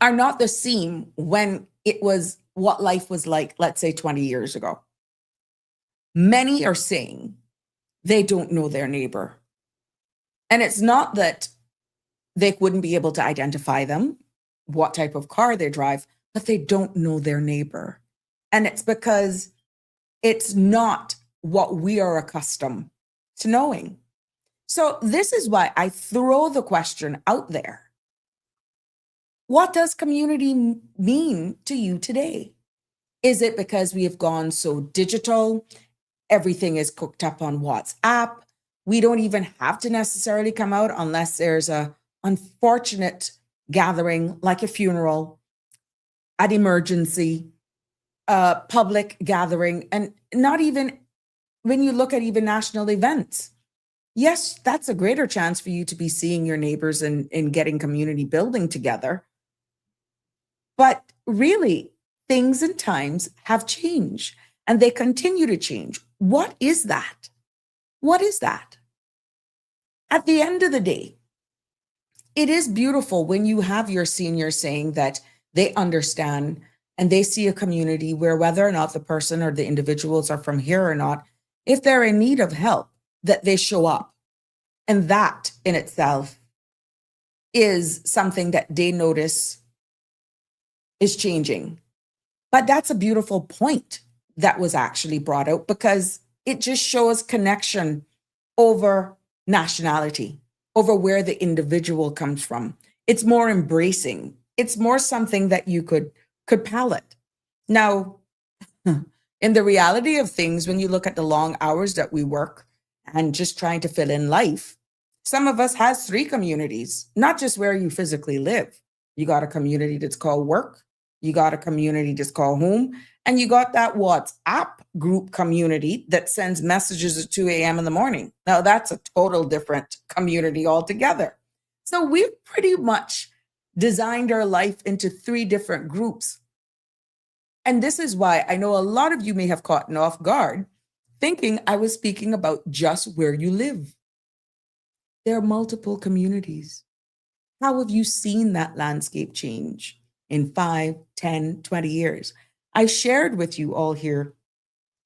are not the same when it was what life was like, let's say 20 years ago. Many are saying they don't know their neighbor. And it's not that they wouldn't be able to identify them, what type of car they drive, but they don't know their neighbor. And it's because it's not what we are accustomed to knowing. So this is why I throw the question out there. What does community mean to you today? Is it because we have gone so digital? Everything is cooked up on WhatsApp. We don't even have to necessarily come out unless there's a unfortunate gathering like a funeral, an emergency, a public gathering, and not even when you look at even national events. Yes, that's a greater chance for you to be seeing your neighbors and getting community building together. But really, things and times have changed and they continue to change. What is that? What is that? At the end of the day, it is beautiful when you have your seniors saying that they understand and they see a community where whether or not the person or the individuals are from here or not, if they're in need of help, that they show up. And that in itself is something that they notice is changing. But that's a beautiful point that was actually brought out because it just shows connection over nationality, over where the individual comes from. It's more embracing. It's more something that you could palate. Now, in the reality of things, when you look at the long hours that we work and just trying to fill in life, some of us has 3 communities, not just where you physically live. You got a community that's called work. You got a community that's called home. And you got that WhatsApp group community that sends messages at 2 a.m. in the morning. Now, that's a total different community altogether. So we've pretty much designed our life into 3 different groups. And this is why I know a lot of you may have caught off guard thinking I was speaking about just where you live. There are multiple communities. How have you seen that landscape change? in 5, 10, 20 years. I shared with you all here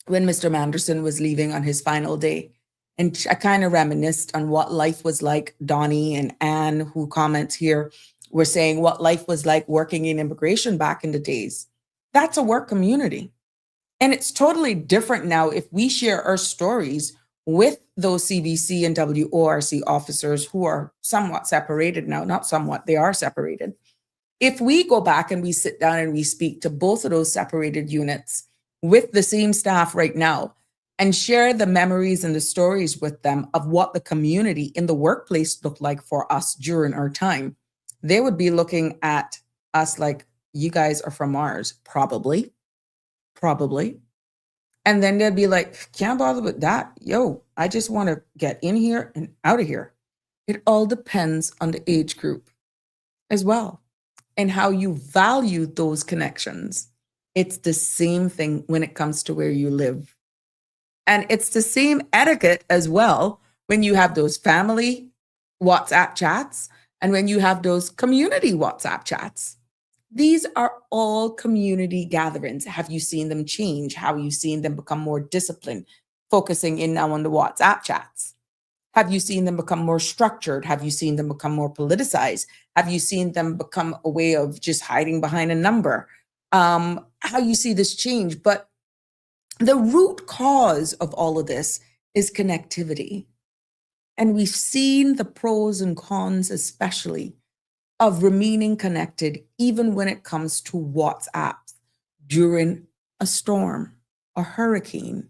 when Mr. Manderson was leaving on his final day. And I kind of reminisced on what life was like. Donnie and Anne, who comments here, were saying what life was like working in immigration back in the days. That's a work community. And it's totally different now if we share our stories with those CBC and WORC officers who are somewhat separated now, not somewhat, they are separated. If we go back and we sit down and we speak to both of those separated units with the same staff right now and share the memories and the stories with them of what the community in the workplace looked like for us during our time, they would be looking at us like, you guys are from Mars, probably. And then they'd be like, can't bother with that. Yo, I just want to get in here and out of here. It all depends on the age group as well and how you value those connections. It's the same thing when it comes to where you live. And it's the same etiquette as well when you have those family WhatsApp chats and when you have those community WhatsApp chats. These are all community gatherings. Have you seen them change? Have you seen them become more disciplined, focusing in now on the WhatsApp chats? Have you seen them become more structured? Have you seen them become more politicized? Have you seen them become a way of just hiding behind a number? How you see this change? But the root cause of all of this is connectivity. And we've seen the pros and cons, especially, of remaining connected, even when it comes to WhatsApp during a storm, a hurricane,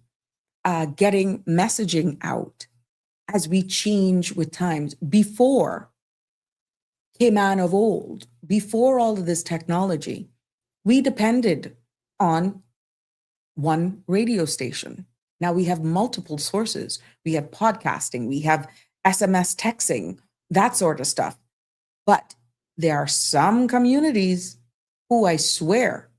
getting messaging out as we change with times. Before Cayman of old, before all of this technology, we depended on one radio station. Now we have multiple sources. We have podcasting, we have SMS texting, that sort of stuff. But there are some communities who, I swear,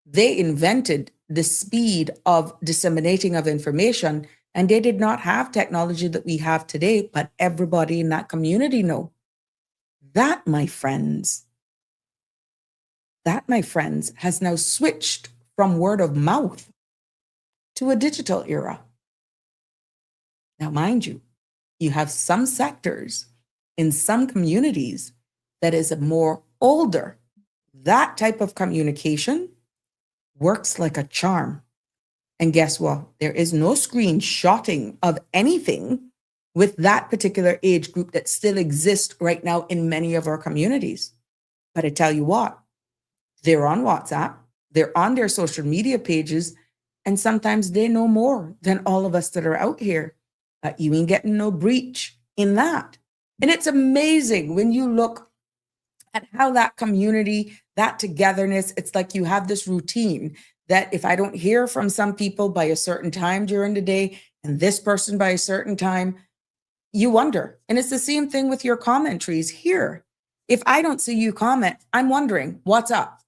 they invented the speed of disseminating of information, and they did not have technology that we have today, but everybody in that community know. That, my friends, has now switched from word of mouth to a digital era. Now, mind you, you have some sectors in some communities that is more older. That type of communication works like a charm. And guess what? There is no screenshotting of anything with that particular age group that still exists right now in many of our communities. But I tell you what, they're on WhatsApp, they're on their social media pages, and sometimes they know more than all of us that are out here. You ain't getting no breach in that. And it's amazing when you look at how that community, that togetherness, it's like you have this routine that if I don't hear from some people by a certain time during the day and this person by a certain time, you wonder. And it's the same thing with your commentaries here. If I don't see you comment, I'm wondering, what's up?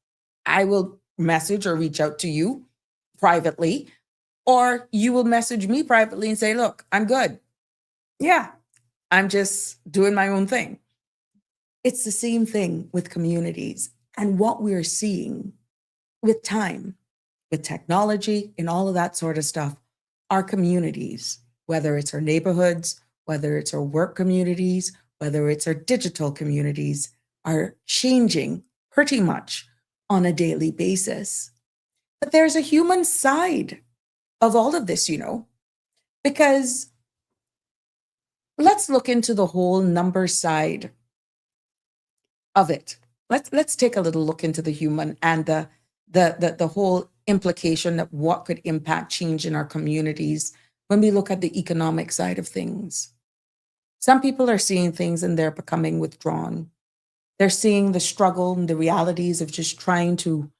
I will message or reach out to you privately, or you will message me privately and say, look, I'm good. Yeah, I'm just doing my own thing. It's the same thing with communities and what we're seeing with time, with technology and all of that sort of stuff. Our communities, whether it's our neighborhoods, whether it's our work communities, whether it's our digital communities, are changing pretty much on a daily basis. But there's a human side of all of this, because let's look into the whole number side of it. Let's take a little look into the human and the whole implication of what could impact change in our communities when we look at the economic side of things. Some people are seeing things and they're becoming withdrawn. They're seeing the struggle and the realities of just trying to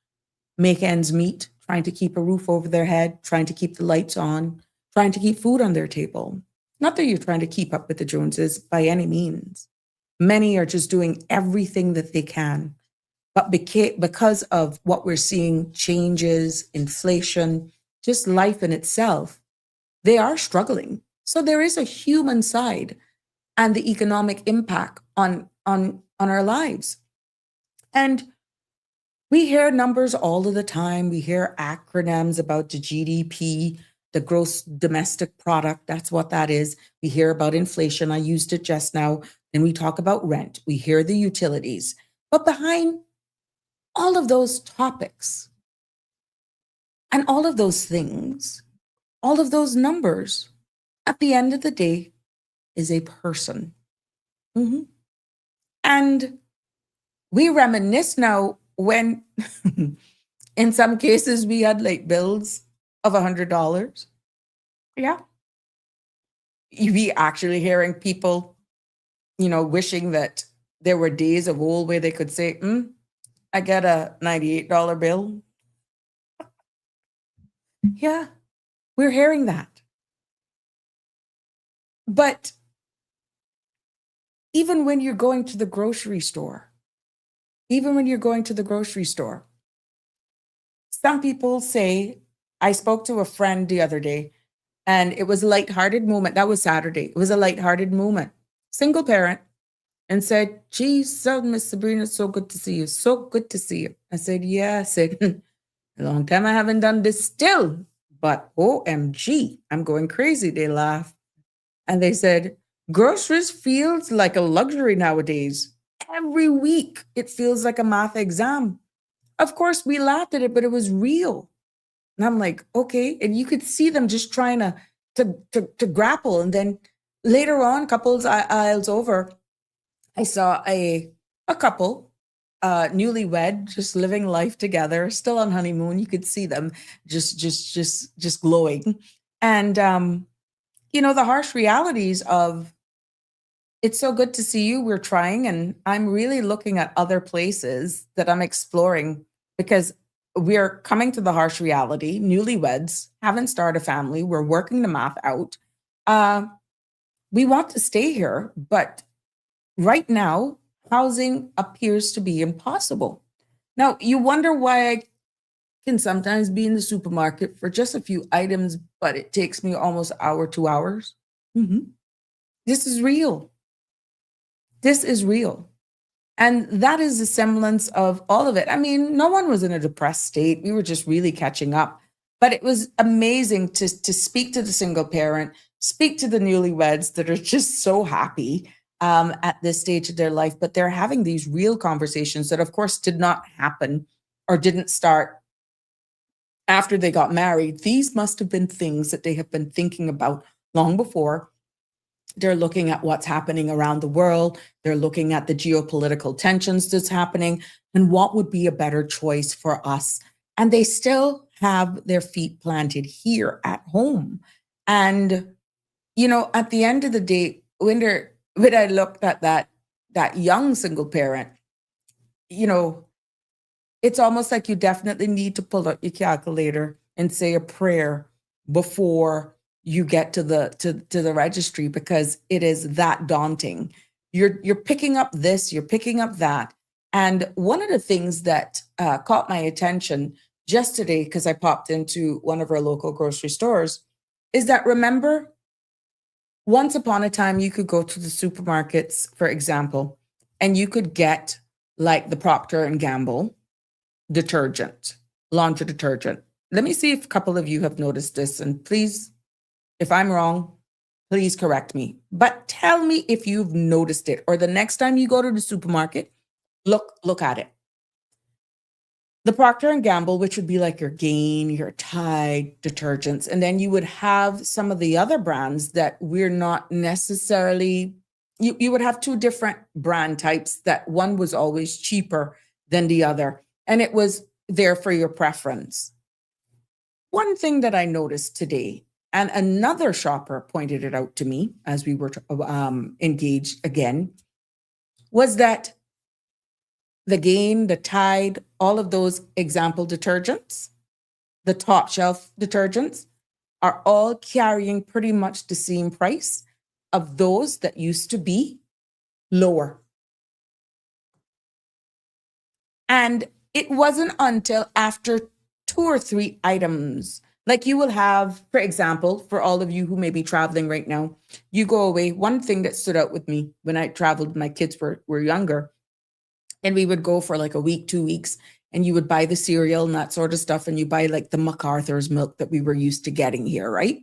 make ends meet, trying to keep a roof over their head, trying to keep the lights on, trying to keep food on their table. Not that you're trying to keep up with the Joneses by any means. Many are just doing everything that they can. But because of what we're seeing, changes, inflation, just life in itself, they are struggling. So there is a human side and the economic impact on our lives. And We hear numbers all of the time. We hear acronyms about the GDP, the gross domestic product. That's what that is. We hear about inflation. I used it just now. Then we talk about rent. We hear the utilities. But behind all of those topics and all of those things, all of those numbers, at the end of the day, is a person. Mhm. And we reminisce now when, in some cases, we had late bills of $100. Yeah. We actually hearing people, wishing that there were days of old where they could say, I get a $98 bill. Yeah, we're hearing that. But even when you're going to the grocery store, some people say, I spoke to a friend the other day, and it was a lighthearted moment. That was Saturday. It was a lighthearted moment. Single parent, and said, geez, so Miss Sabrina, so good to see you. So good to see you. I said, yeah. I said, a long time I haven't done this still, but OMG, I'm going crazy. They laughed. And they said, groceries feels like a luxury nowadays. Every week, it feels like a math exam. Of course, we laughed at it, but it was real. And I'm like, okay. And you could see them just trying to grapple. And then later on, couples aisles over, I saw a couple, newlywed, just living life together, still on honeymoon. You could see them just glowing. And the harsh realities of, it's so good to see you. We're trying, and I'm really looking at other places that I'm exploring, because we're coming to the harsh reality. Newlyweds, haven't started a family. We're working the math out. We want to stay here, but right now, housing appears to be impossible. Now, you wonder why I can sometimes be in the supermarket for just a few items, but it takes me almost an hour, 2 hours. This is real. This is real. And that is the semblance of all of it. I mean, no one was in a depressed state. We were just really catching up. But it was amazing to speak to the single parent, speak to the newlyweds that are just so happy at this stage of their life. But they're having these real conversations that, of course, did not happen or didn't start after they got married. These must have been things that they have been thinking about long before. They're looking at what's happening around the world. They're looking at the geopolitical tensions that's happening and what would be a better choice for us. And they still have their feet planted here at home. And, at the end of the day, when I looked at that young single parent, it's almost like you definitely need to pull out your calculator and say a prayer before you get to the registry, because it is that daunting. You're picking up this, you're picking up that. And one of the things that caught my attention just today, because I popped into one of our local grocery stores, is that, remember, once upon a time, you could go to the supermarkets, for example, and you could get like the Procter and Gamble detergent, laundry detergent. Let me see if a couple of you have noticed this, and please, if I'm wrong, please correct me. But tell me if you've noticed it, or the next time you go to the supermarket, look at it. The Procter and Gamble, which would be like your Gain, your Tide detergents, and then you would have some of the other brands that we're not necessarily. You would have two different brand types. That one was always cheaper than the other, and it was there for your preference. One thing that I noticed today, and another shopper pointed it out to me as we were engaged again, was that the Gain, the Tide, all of those example detergents, the top shelf detergents, are all carrying pretty much the same price of those that used to be lower. And it wasn't until after 2 or 3 items, like you will have, for example, for all of you who may be traveling right now, you go away. One thing that stood out with me when I traveled, my kids were younger, and we would go for like a week, 2 weeks, and you would buy the cereal and that sort of stuff, and you buy like the MacArthur's milk that we were used to getting here, right?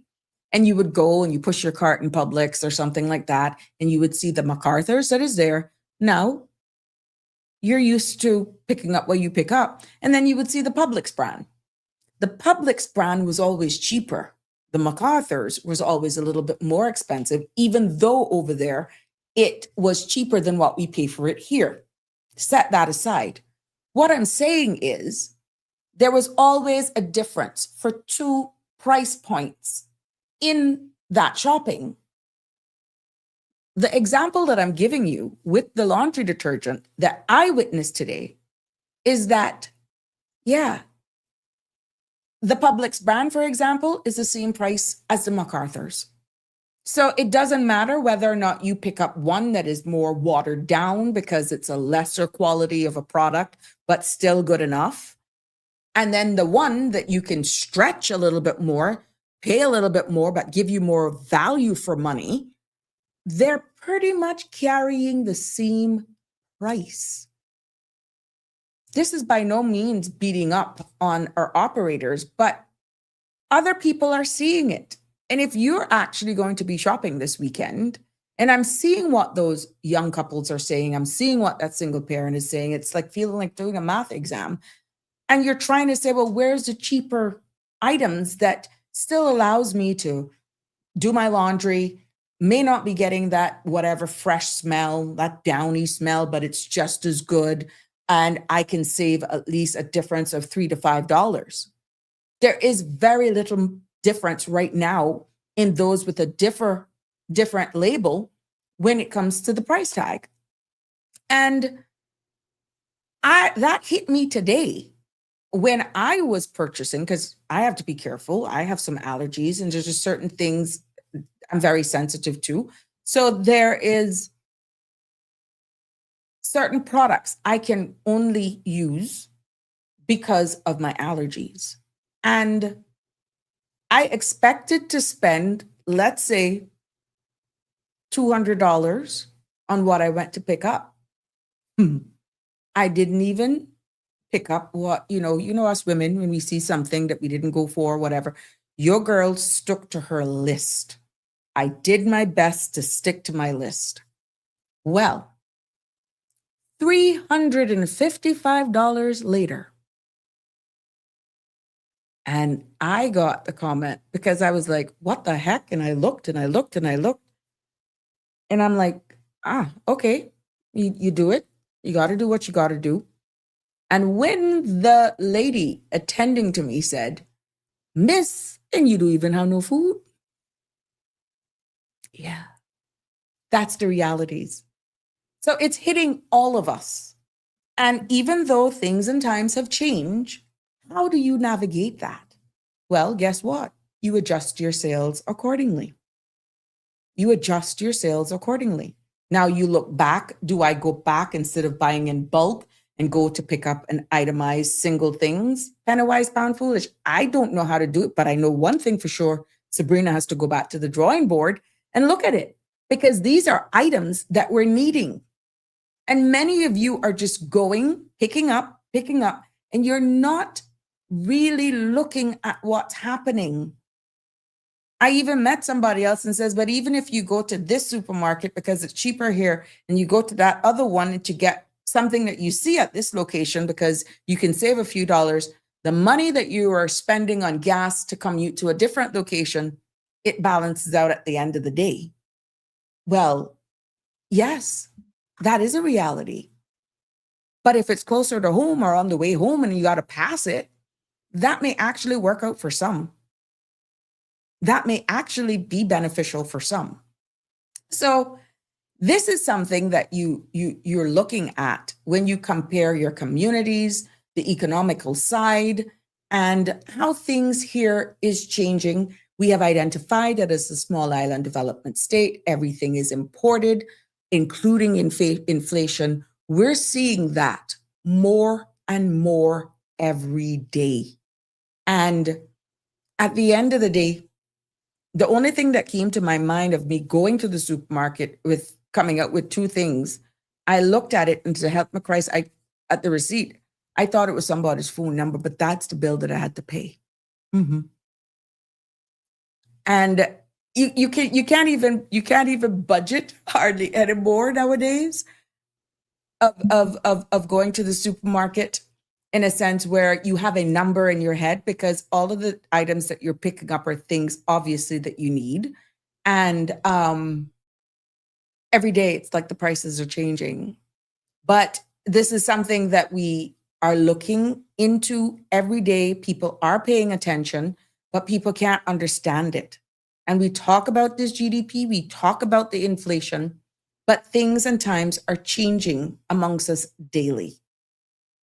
And you would go and you push your cart in Publix or something like that, and you would see the MacArthur's that is there. Now, you're used to picking up what you pick up, and then you would see the Publix brand. The Publix brand was always cheaper. The MacArthur's was always a little bit more expensive, even though over there it was cheaper than what we pay for it here. Set that aside. What I'm saying is there was always a difference for 2 price points in that shopping. The example that I'm giving you with the laundry detergent that I witnessed today is that, yeah, the Publix brand, for example, is the same price as the MacArthur's. So it doesn't matter whether or not you pick up one that is more watered down because it's a lesser quality of a product, but still good enough. And then the one that you can stretch a little bit more, pay a little bit more, but give you more value for money. They're pretty much carrying the same price. This is by no means beating up on our operators, but other people are seeing it. And if you're actually going to be shopping this weekend, and I'm seeing what those young couples are saying, I'm seeing what that single parent is saying, it's like feeling like doing a math exam. And you're trying to say, well, where's the cheaper items that still allows me to do my laundry, may not be getting that whatever fresh smell, that downy smell, but it's just as good. And I can save at least a difference of $3 to $5. There is very little difference right now in those with a different label when it comes to the price tag. And that hit me today when I was purchasing, because I have to be careful. I have some allergies and there's just certain things I'm very sensitive to. So there is certain products I can only use because of my allergies. And I expected to spend, let's say, $200 on what I went to pick up. I didn't even pick up what, us women, when we see something that we didn't go for, whatever, your girl stuck to her list. I did my best to stick to my list. Well, $355 later. And I got the comment because I was like, what the heck? And I looked and I looked and I looked. And I'm like, okay, you do it. You got to do what you got to do. And when the lady attending to me said, Miss, and you don't even have no food. Yeah, that's the realities. So it's hitting all of us. And even though things and times have changed, how do you navigate that? Well, guess what? You adjust your sales accordingly. You adjust your sales accordingly. Now you look back. Do I go back instead of buying in bulk and go to pick up and itemize single things? Penny wise, pound foolish. I don't know how to do it, but I know one thing for sure. Sabrina has to go back to the drawing board and look at it, because these are items that we're needing. And many of you are just going, picking up, and you're not really looking at what's happening. I even met somebody else and says, but even if you go to this supermarket because it's cheaper here, and you go to that other one to get something that you see at this location because you can save a few dollars, the money that you are spending on gas to commute to a different location, it balances out at the end of the day. Well, yes, that is a reality. But if it's closer to home or on the way home and you got to pass it, that may actually work out for some. That may actually be beneficial for some. So this is something that you're looking at when you compare your communities, the economical side, and how things here is changing. We have identified that as a small island development state, everything is imported, including inflation. We're seeing that more and more every day. And at the end of the day, the only thing that came to my mind of me going to the supermarket with coming up with two things, I looked at it and to help my price, at the receipt, I thought it was somebody's phone number, but that's the bill that I had to pay. And you can't even budget hardly anymore nowadays of going to the supermarket in a sense where you have a number in your head, because all of the items that you're picking up are things obviously that you need. And every day it's like the prices are changing. But this is something that we are looking into every day. People are paying attention, but people can't understand it. And we talk about this GDP, we talk about the inflation, but things and times are changing amongst us daily,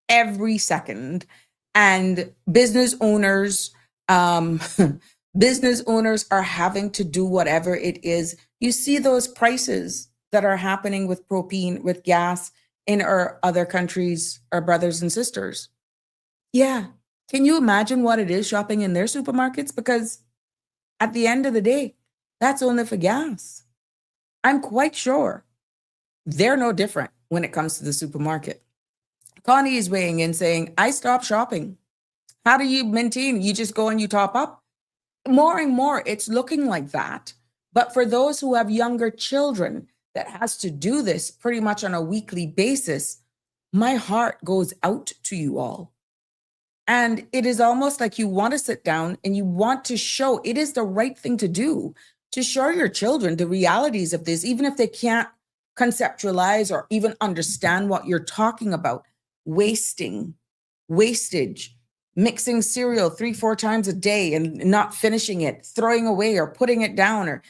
every second. And business owners, business owners are having to do whatever it is. You see those prices that are happening with propane, with gas in our other countries, our brothers and sisters. Yeah. Can you imagine what it is shopping in their supermarkets? Because at the end of the day, that's only for gas. I'm quite sure they're no different when it comes to the supermarket. Connie is weighing in saying, I stopped shopping. How do you maintain? You just go and you top up? More and more, it's looking like that. But for those who have younger children that has to do this pretty much on a weekly basis, my heart goes out to you all. And it is almost like you want to sit down and you want to show it is the right thing to do, to show your children the realities of this, even if they can't conceptualize or even understand what you're talking about. Wastage, mixing cereal 3-4 times a day and not finishing it, throwing away or putting it down. Or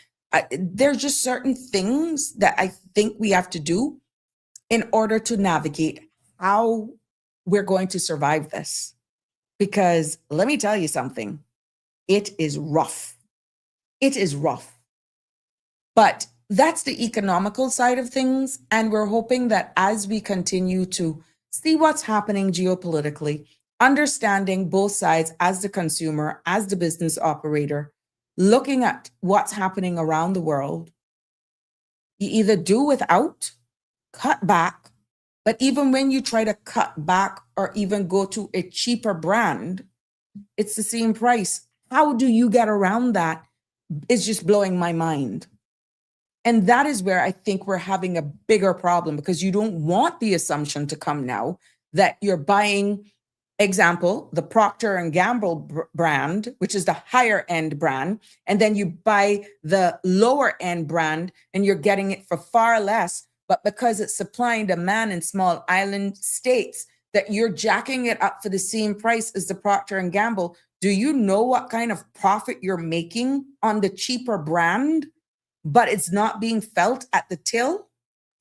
there's just certain things that I think we have to do in order to navigate how we're going to survive this. Because let me tell you something, it is rough. It is rough. But that's the economical side of things. And we're hoping that as we continue to see what's happening geopolitically, understanding both sides as the consumer, as the business operator, looking at what's happening around the world, you either do without, cut back. But even when you try to cut back or even go to a cheaper brand, it's the same price. How do you get around that? It's just blowing my mind. And that is where I think we're having a bigger problem, because you don't want the assumption to come now that you're buying, example, the Procter and Gamble brand, which is the higher end brand, and then you buy the lower end brand and you're getting it for far less. But because it's supply and demand in small island states, that you're jacking it up for the same price as the Procter and Gamble. Do you know what kind of profit you're making on the cheaper brand? But it's not being felt at the till.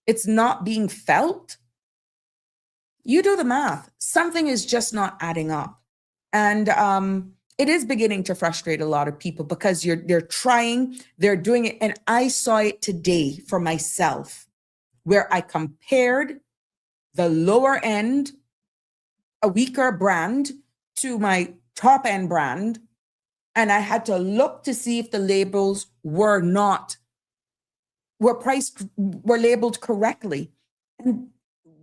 It's not being felt. You do the math. Something is just not adding up. And it is beginning to frustrate a lot of people, because they're trying, they're doing it. And I saw it today for myself, where I compared the lower end, a weaker brand, to my top end brand. And I had to look to see if the labels were labeled correctly. And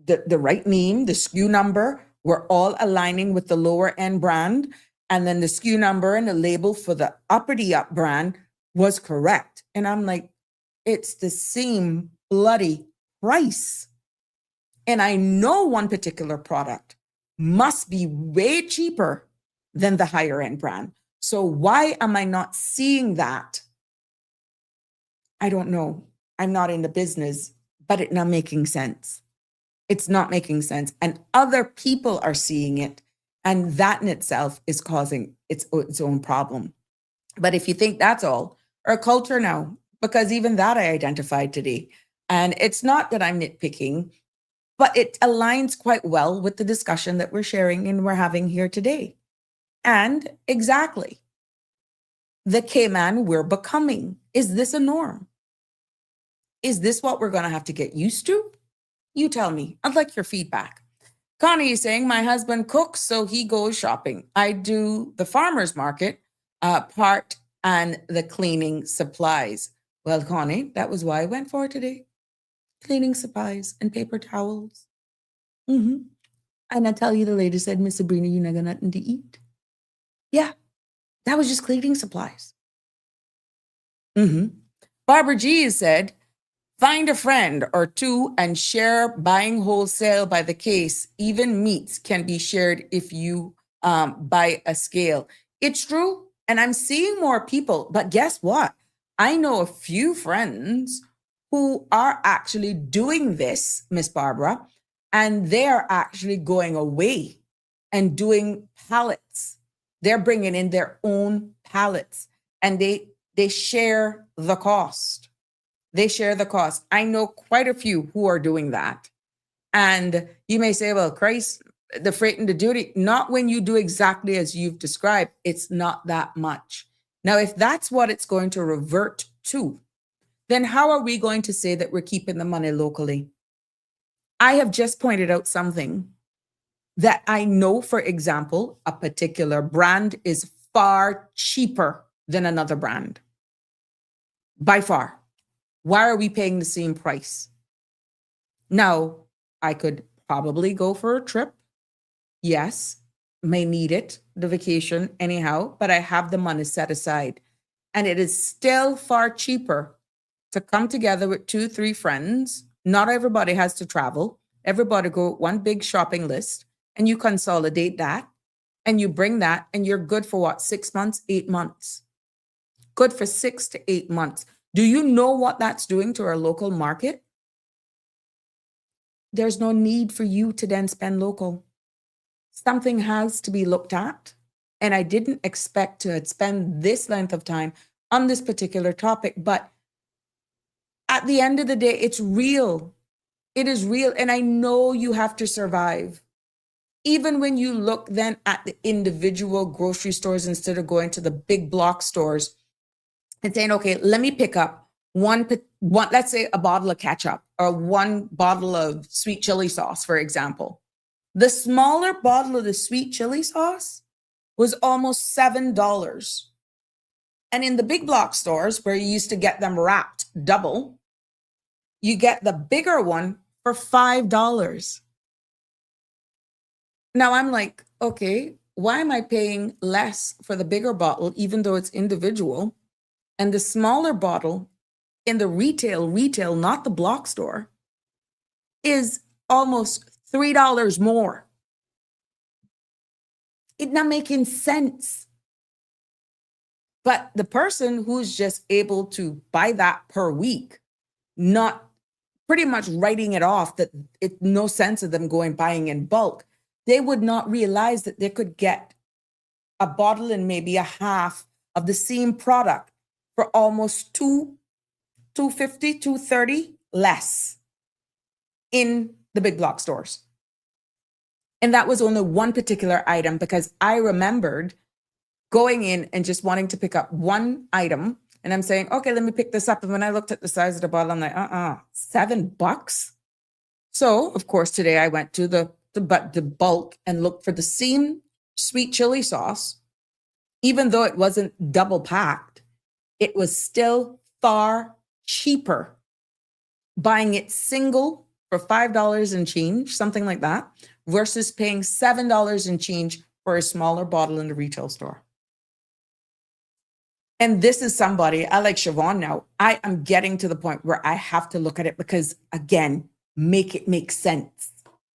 the right name, the SKU number, were all aligning with the lower end brand. And then the SKU number and the label for the uppity up brand was correct. And I'm like, it's the same bloody price. And I know one particular product must be way cheaper than the higher end brand. So why am I not seeing that? I don't know. I'm not in the business, but it's not making sense. It's not making sense. And other people are seeing it. And that in itself is causing its own problem. But if you think that's all, our culture now, because even that I identified today. And it's not that I'm nitpicking, but it aligns quite well with the discussion that we're sharing and we're having here today. And exactly, the Cayman we're becoming. Is this a norm? Is this what we're going to have to get used to? You tell me. I'd like your feedback. Connie is saying, my husband cooks, so he goes shopping. I do the farmer's market part and the cleaning supplies. Well, Connie, that was why I went for today. Cleaning supplies and paper towels. And I tell you, the lady said, Miss Sabrina, you never got nothing to eat. Yeah, that was just cleaning supplies. Barbara G said, find a friend or two and share buying wholesale by the case. Even meats can be shared if you buy a scale. It's true. And I'm seeing more people. But guess what? I know a few friends who are actually doing this, Miss Barbara, and they are actually going away and doing pallets. They're bringing in their own pallets and they share the cost. They share the cost. I know quite a few who are doing that. And you may say, well, Christ, the freight and the duty, not when you do exactly as you've described. It's not that much. Now, if that's what it's going to revert to, then how are we going to say that we're keeping the money locally? I have just pointed out something that I know, for example, a particular brand is far cheaper than another brand. By far. Why are we paying the same price? Now, I could probably go for a trip. Yes, may need it, the vacation anyhow, but I have the money set aside. And it is still far cheaper to come together with 2-3 friends. Not everybody has to travel. Everybody go one big shopping list and you consolidate that and you bring that and you're good for what? 6 months, 8 months. Good for 6 to 8 months. Do you know what that's doing to our local market? There's no need for you to then spend local. Something has to be looked at. And I didn't expect to spend this length of time on this particular topic. But at the end of the day, it's real. It is real. And I know you have to survive. Even when you look then at the individual grocery stores instead of going to the big block stores, and saying, okay, let me pick up one, let's say a bottle of ketchup or one bottle of sweet chili sauce, for example. The smaller bottle of the sweet chili sauce was almost $7. And in the big block stores where you used to get them wrapped double, you get the bigger one for $5. Now I'm like, okay, why am I paying less for the bigger bottle, even though it's individual? And the smaller bottle in the retail, not the block store, is almost $3 more. It's not making sense. But the person who's just able to buy that per week, not pretty much writing it off that it's no sense of them going buying in bulk, they would not realize that they could get a bottle and maybe a half of the same product for almost $2.50, $2.30 less in the big block stores. And that was only one particular item because I remembered going in and just wanting to pick up one item. And I'm saying, okay, let me pick this up. And when I looked at the size of the bottle, I'm like, $7. So of course, today I went to the bulk and looked for the same sweet chili sauce. Even though it wasn't double packed, it was still far cheaper buying it single for $5 and change, something like that, versus paying $7 and change for a smaller bottle in the retail store. And this is somebody, I like Siobhan now, I am getting to the point where I have to look at it because, again, make it make sense.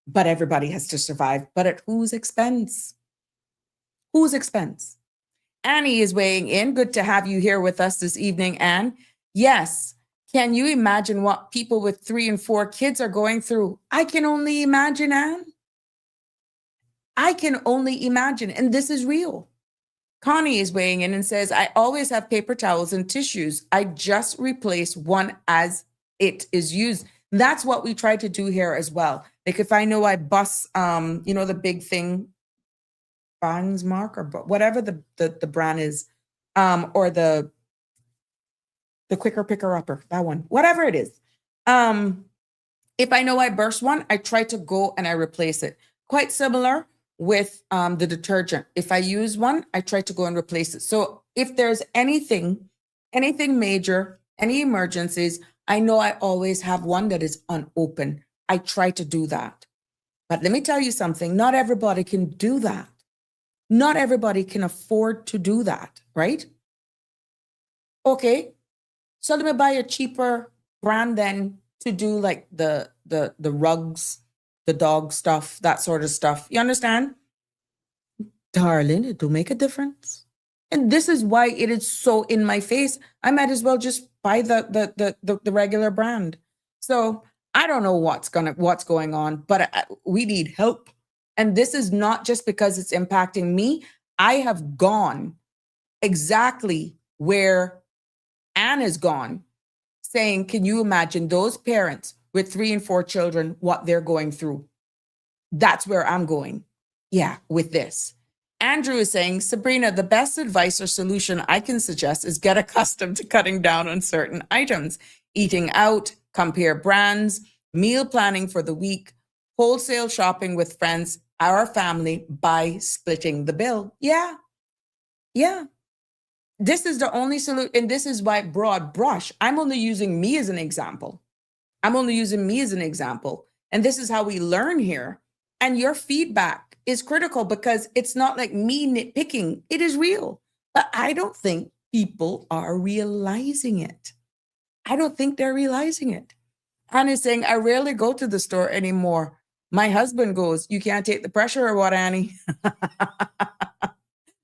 But everybody has to survive. But at whose expense? Whose expense? Annie is weighing in. Good to have you here with us this evening, Anne. Yes. Can you imagine what people with 3 and 4 kids are going through? I can only imagine, Anne. I can only imagine. And this is real. Connie is weighing in and says, I always have paper towels and tissues. I just replace one as it is used. That's what we try to do here as well. Like if I know I bust, the big thing, Bangs Mark or whatever the brand is, or the quicker picker upper, that one, whatever it is. If I know I burst one, I try to go and I replace it. Quite similar with the detergent. If I use one, I try to go and replace it. So if there's anything major, any emergencies, I know I always have one that is unopened. I try to do that. But let me tell you something, not everybody can do that. Not everybody can afford to do that, right? Okay, so let me buy a cheaper brand then to do like the rugs, the dog stuff, that sort of stuff. You understand? Darling, it do make a difference. And this is why it is so in my face. I might as well just buy the regular brand. So I don't know what's going on, but we need help. And this is not just because it's impacting me. I have gone exactly where Anne has gone, saying, can you imagine those parents with 3 and 4 children, what they're going through? That's where I'm going. Yeah, with this. Andrew is saying, Sabrina, the best advice or solution I can suggest is get accustomed to cutting down on certain items, eating out, compare brands, meal planning for the week, wholesale shopping with friends, our family, by splitting the bill. Yeah. This is the only solution. And this is why broad brush. I'm only using me as an example. And this is how we learn here. And your feedback is critical because it's not like me nitpicking. It is real. But I don't think people are realizing it. I don't think they're realizing it. Anne is saying, I rarely go to the store anymore. My husband goes, you can't take the pressure or what, Annie?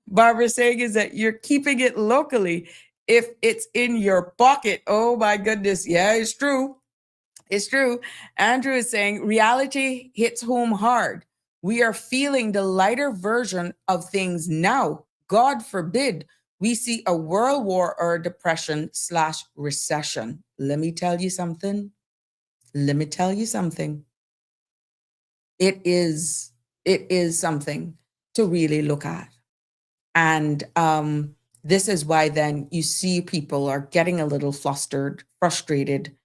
Barbara's saying is that you're keeping it locally if it's in your pocket. Oh my goodness. Yeah, it's true. It's true. Andrew is saying reality hits home hard. We are feeling the lighter version of things now. God forbid we see a world war or a depression/recession. Let me tell you something. It is something to really look at. And this is why then you see people are getting a little flustered, frustrated.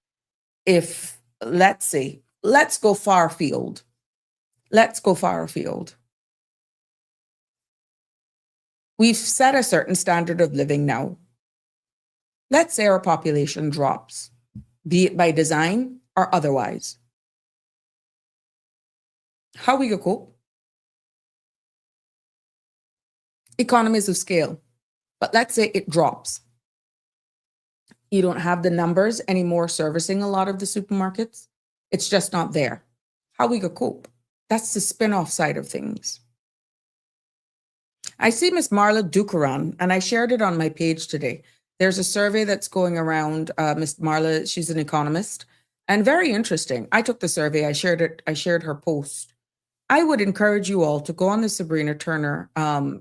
If, let's say, let's go far afield. We've set a certain standard of living now. Let's say our population drops, be it by design or otherwise. How we gonna cope? Economies of scale. But let's say it drops. You don't have the numbers anymore servicing a lot of the supermarkets. It's just not there. How we gonna cope? That's the spin-off side of things. I see Miss Marla Dukaran, and I shared it on my page today. There's a survey that's going around. Miss Marla, she's an economist, and very interesting. I took the survey. I shared it. I shared her post. I would encourage you all to go on the Sabrina Turner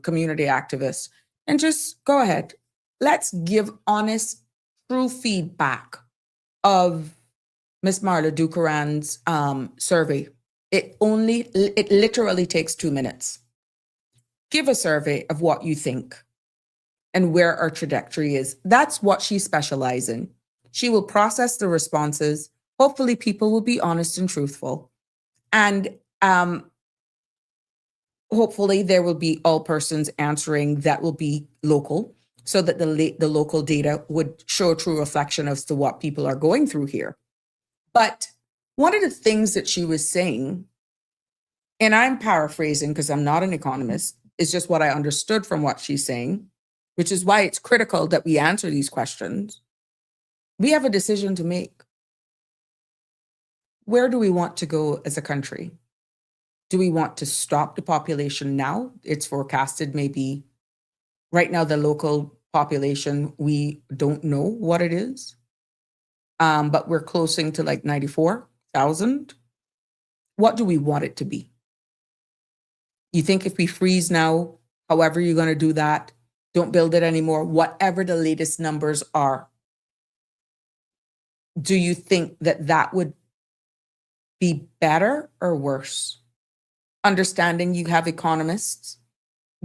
community activist and just go ahead. Let's give honest, true feedback of Miss Marla Dukaran's survey. It literally takes 2 minutes. Give a survey of what you think and where our trajectory is. That's what she specializes in. She will process the responses. Hopefully people will be honest and truthful. And hopefully there will be all persons answering that will be local, so that the local data would show a true reflection as to what people are going through here. But one of the things that she was saying, and I'm paraphrasing because I'm not an economist, is just what I understood from what she's saying, which is why it's critical that we answer these questions. We have a decision to make. Where do we want to go as a country? Do we want to stop the population now? It's forecasted maybe right now, the local population, we don't know what it is, but we're closing to like 94,000. What do we want it to be? You think if we freeze now, however you're going to do that, don't build it anymore, whatever the latest numbers are, do you think that that would be better or worse? Understanding you have economists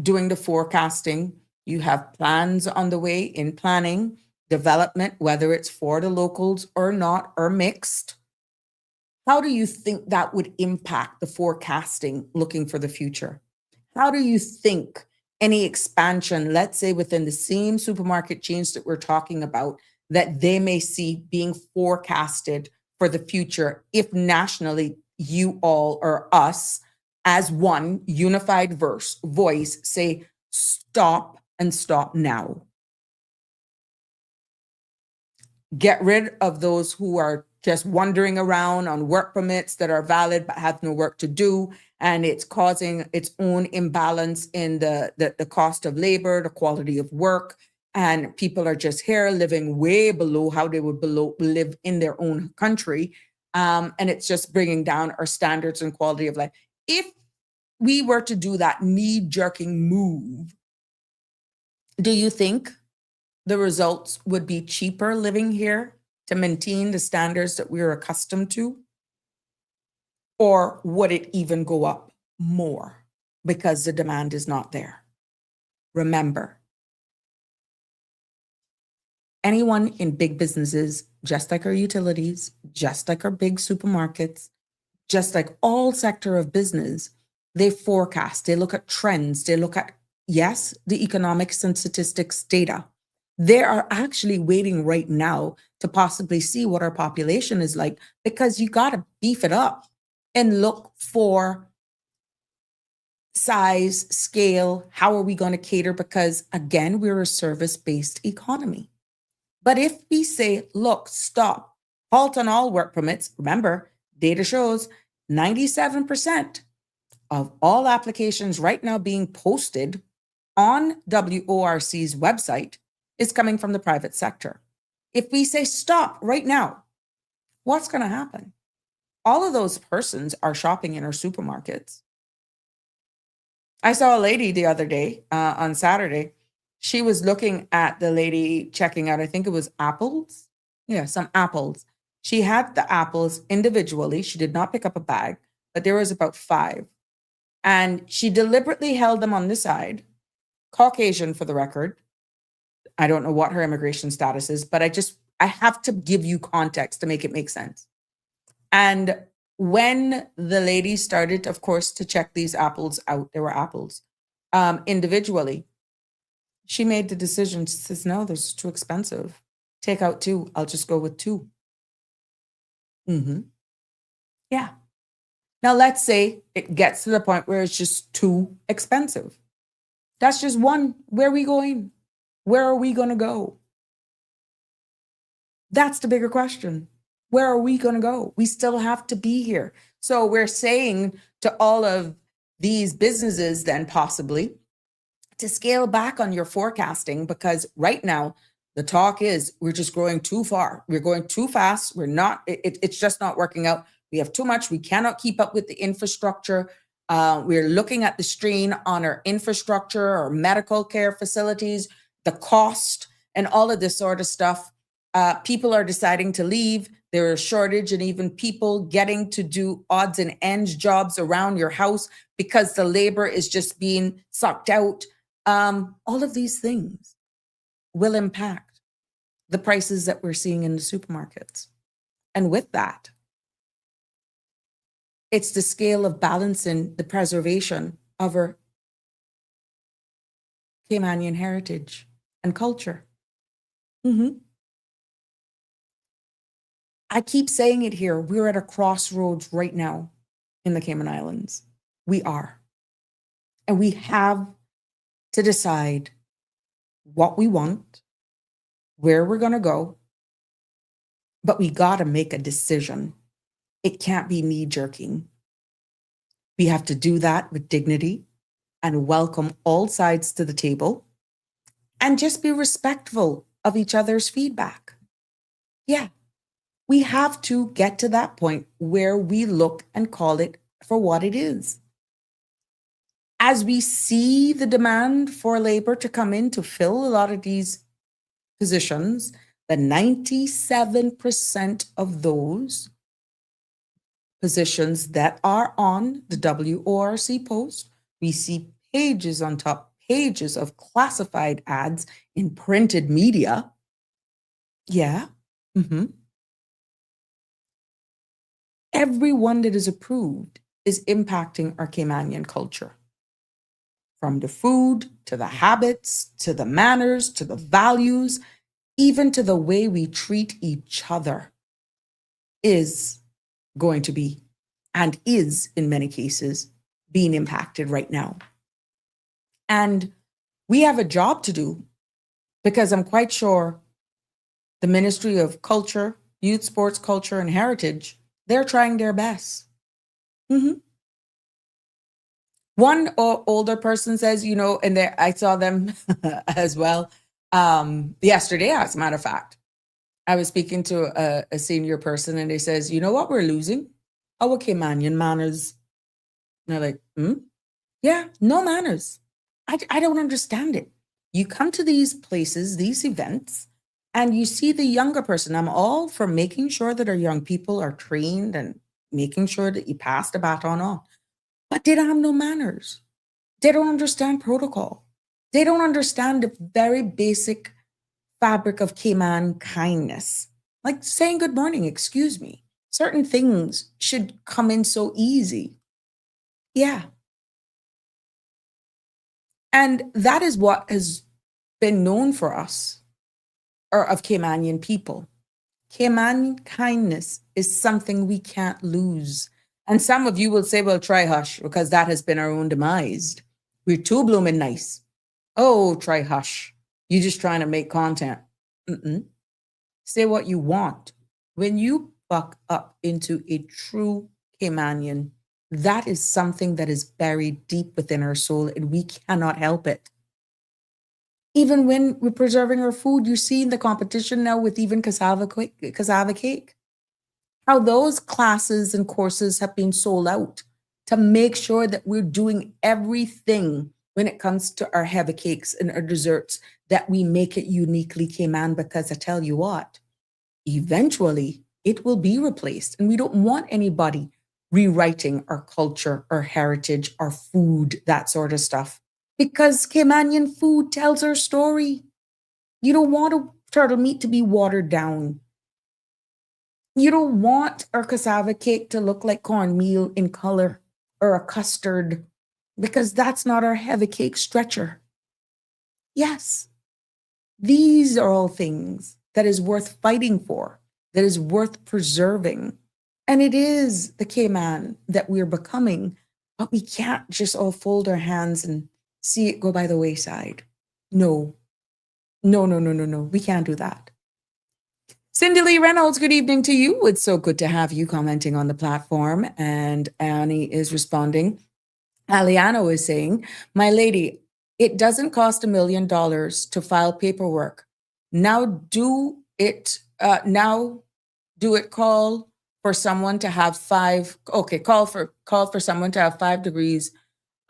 doing the forecasting, you have plans on the way in planning, development, whether it's for the locals or not, or mixed. How do you think that would impact the forecasting looking for the future? How do you think any expansion, let's say within the same supermarket chains that we're talking about, that they may see being forecasted for the future, if nationally you all or us as one unified voice say, stop and stop now. Get rid of those who are just wandering around on work permits that are valid but have no work to do. And it's causing its own imbalance in the cost of labor, the quality of work. And people are just here living way below how they would live in their own country. And it's just bringing down our standards and quality of life. If we were to do that knee-jerking move, do you think the results would be cheaper living here to maintain the standards that we're accustomed to? Or would it even go up more because the demand is not there? Remember, anyone in big businesses, just like our utilities, just like our big supermarkets, just like all sector of business, they forecast, they look at trends, they look at, yes, the economics and statistics data. They are actually waiting right now to possibly see what our population is like, because you got to beef it up and look for size, scale, how are we going to cater? Because again, we're a service-based economy. But if we say, look, stop, halt on all work permits, remember, data shows 97% of all applications right now being posted on WORC's website is coming from the private sector. If we say stop right now, what's going to happen? All of those persons are shopping in our supermarkets. I saw a lady the other day on Saturday. She was looking at the lady checking out, I think it was apples. Yeah, some apples. She had the apples individually. She did not pick up a bag, but there was about 5. And she deliberately held them on the side. Caucasian for the record. I don't know what her immigration status is, but I have to give you context to make it make sense. And when the lady started, of course, to check these apples out, there were apples individually, she made the decision. She says, no, this is too expensive. Take out 2. I'll just go with 2. Yeah. Now, let's say it gets to the point where it's just too expensive. That's just one. Where are we going? Where are we going to go? That's the bigger question. Where are we going to go? We still have to be here. So we're saying to all of these businesses then possibly to scale back on your forecasting, because right now the talk is we're just growing too far. We're going too fast. We're not, it's just not working out. We have too much. We cannot keep up with the infrastructure. We're looking at the strain on our infrastructure, our medical care facilities, the cost, and all of this sort of stuff. People are deciding to leave. There is a shortage, and even people getting to do odds and ends jobs around your house because the labor is just being sucked out. All of these things will impact the prices that we're seeing in the supermarkets. And with that, it's the scale of balancing the preservation of our Caymanian heritage and culture. I keep saying it here. We're at a crossroads right now in the Cayman Islands. We are. And we have to decide what we want, where we're going to go, but we got to make a decision. It can't be knee-jerking. We have to do that with dignity and welcome all sides to the table and just be respectful of each other's feedback. Yeah, we have to get to that point where we look and call it for what it is. As we see the demand for labor to come in to fill a lot of these positions, the 97% of those positions that are on the WORC post, we see pages on top, pages of classified ads in printed media. Yeah. Everyone that is approved is impacting our Caymanian culture. From the food, to the habits, to the manners, to the values, even to the way we treat each other is going to be and is, in many cases, being impacted right now. And we have a job to do, because I'm quite sure the Ministry of Culture, Youth, Sports, Culture, and Heritage, they're trying their best. Mhm. One older person says, and I saw them as well yesterday, as a matter of fact. I was speaking to a senior person, and they says, you know what we're losing? Our Caymanian manners. And they're like, yeah, no manners. I don't understand it. You come to these places, these events, and you see the younger person. I'm all for making sure that our young people are trained and making sure that you pass the baton on. But they don't have no manners. They don't understand protocol. They don't understand the very basic fabric of Cayman kindness, like saying good morning, excuse me. Certain things should come in so easy. Yeah. And that is what has been known for us, or of Caymanian people. Cayman kindness is something we can't lose. And some of you will say, well, try hush, because that has been our own demise. We're too blooming nice. Oh, try hush. You're just trying to make content. Say what you want. When you buck up into a true Caymanian, that is something that is buried deep within our soul, and we cannot help it. Even when we're preserving our food, you see in the competition now with even cassava cake, how those classes and courses have been sold out to make sure that we're doing everything when it comes to our heavy cakes and our desserts, that we make it uniquely Cayman, because I tell you what, eventually it will be replaced. And we don't want anybody rewriting our culture, our heritage, our food, that sort of stuff. Because Caymanian food tells our story. You don't want a turtle meat to be watered down. You don't want our cassava cake to look like cornmeal in color, or a custard, because that's not our heavy cake stretcher. Yes, these are all things that is worth fighting for, that is worth preserving. And it is the Cayman that we're becoming, but we can't just all fold our hands and see it go by the wayside. No. We can't do that. Cindy Lee Reynolds, good evening to you. It's so good to have you commenting on the platform. And Annie is responding. Aliano is saying, my lady, it doesn't cost $1 million to file paperwork. Now do it call for someone to have call for someone to have 5 degrees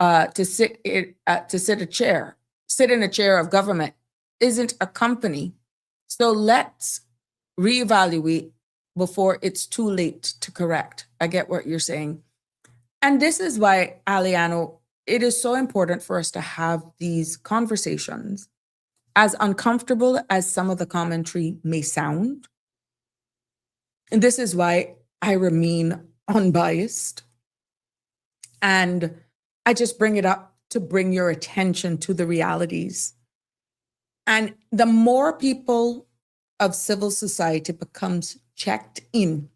to sit in a chair of government isn't a company. So let's reevaluate before it's too late to correct. I get what you're saying. And this is why, Aliano, it is so important for us to have these conversations, as uncomfortable as some of the commentary may sound. And this is why I remain unbiased. And I just bring it up to bring your attention to the realities. And the more people of civil society becomes checked in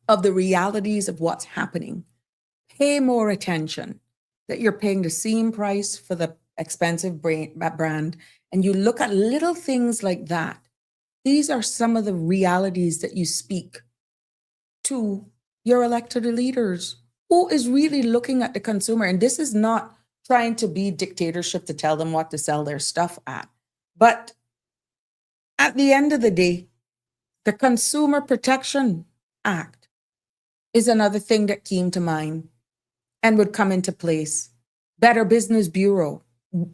of the realities of what's happening, pay more attention that you're paying the same price for the expensive brand, and you look at little things like that. These are some of the realities that you speak to your elected leaders. Who is really looking at the consumer? And this is not trying to be dictatorship to tell them what to sell their stuff at. But at the end of the day, the Consumer Protection Act is another thing that came to mind and would come into place. Better Business Bureau.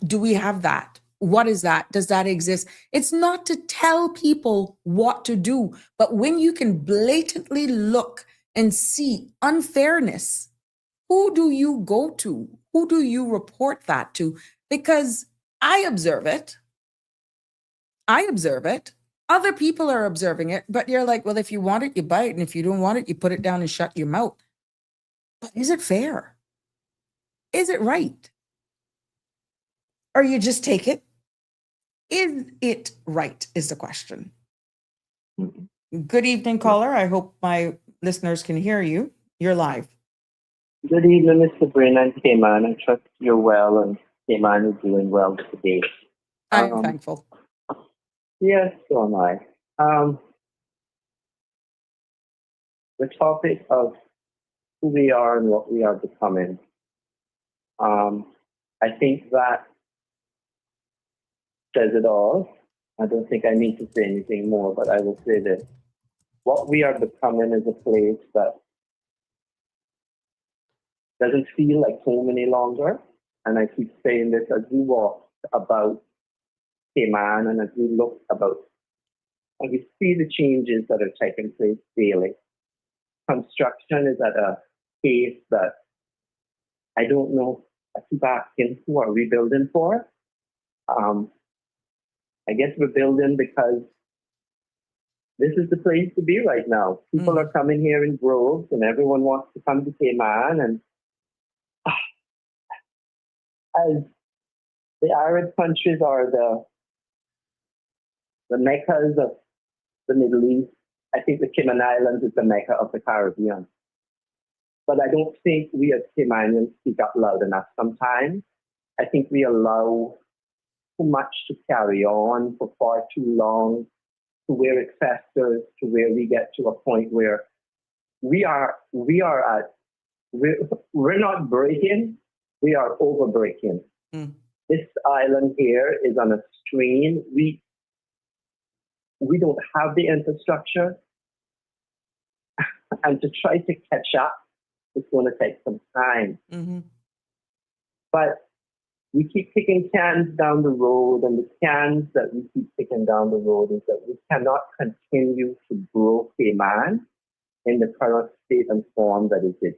Do we have that? What is that? Does that exist? It's not to tell people what to do, but when you can blatantly look and see unfairness, who do you go to? Who do you report that to? Because I observe it. Other people are observing it, but you're like, well, if you want it, you buy it. And if you don't want it, you put it down and shut your mouth. But is it fair? Is it right? Or you just take it? Is it right is the question. Good evening, caller. I hope my listeners can hear you. You're live. Good evening, Mr. Sabrina and Cayman. I trust you're well and Cayman is doing well today. I'm Um, thankful. yes, so am I. The topic of who we are and what we are becoming. I think that says it all. I don't think I need to say anything more, but I will say this. What we are becoming is a place that doesn't feel like home any longer. And I keep saying this as we walk about Cayman and as we look about and we see the changes that are taking place daily. Construction is at a pace that I don't know. I keep asking, who are we building for? I guess we're building because this is the place to be right now. People are coming here in groves and everyone wants to come to Cayman. And as the Arab countries are the meccas of the Middle East, I think the Cayman Islands is the mecca of the Caribbean. But I don't think we as Caymanians speak up loud enough sometimes. I think we allow too much to carry on for far too long, to where it festers, to where we get to a point where we're not breaking, we are over breaking. This island here is on a strain. We don't have the infrastructure, and to try to catch up, it's going to take some time. But we keep kicking cans down the road, and the cans that we keep kicking down the road is that we cannot continue to grow Cayman in the current state and form that it is.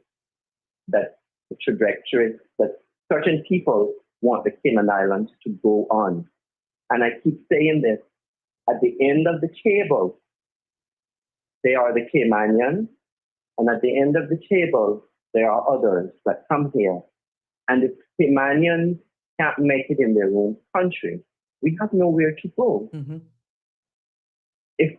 That the trajectory that certain people want the Cayman Islands to go on. And I keep saying this, at the end of the table, they are the Caymanians, and at the end of the table, there are others that come here. And if Caymanians can't make it in their own country, we have nowhere to go. If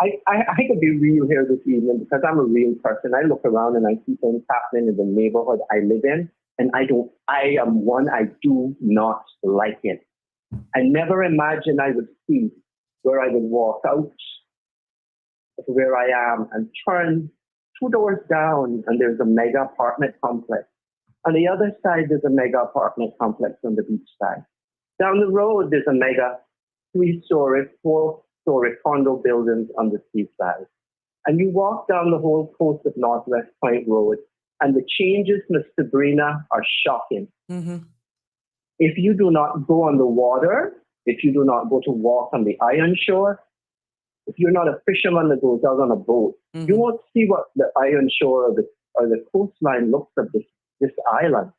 I could be real here this evening because I'm a real person. I look around and I see things happening in the neighborhood I live in, and I do not like it. I never imagined I would see where I would walk out of where I am and turn 2 doors down and there's a mega apartment complex. On the other side, there's a mega apartment complex on the beach side. Down the road, there's a mega 3-story, 4-story condo buildings on the seaside. And you walk down the whole coast of Northwest Point Road, and the changes, Miss Sabrina, are shocking. If you do not go on the water, if you do not go to walk on the iron shore, if you're not a fisherman that goes out on a boat, you won't see what the iron shore or the coastline looks of this island.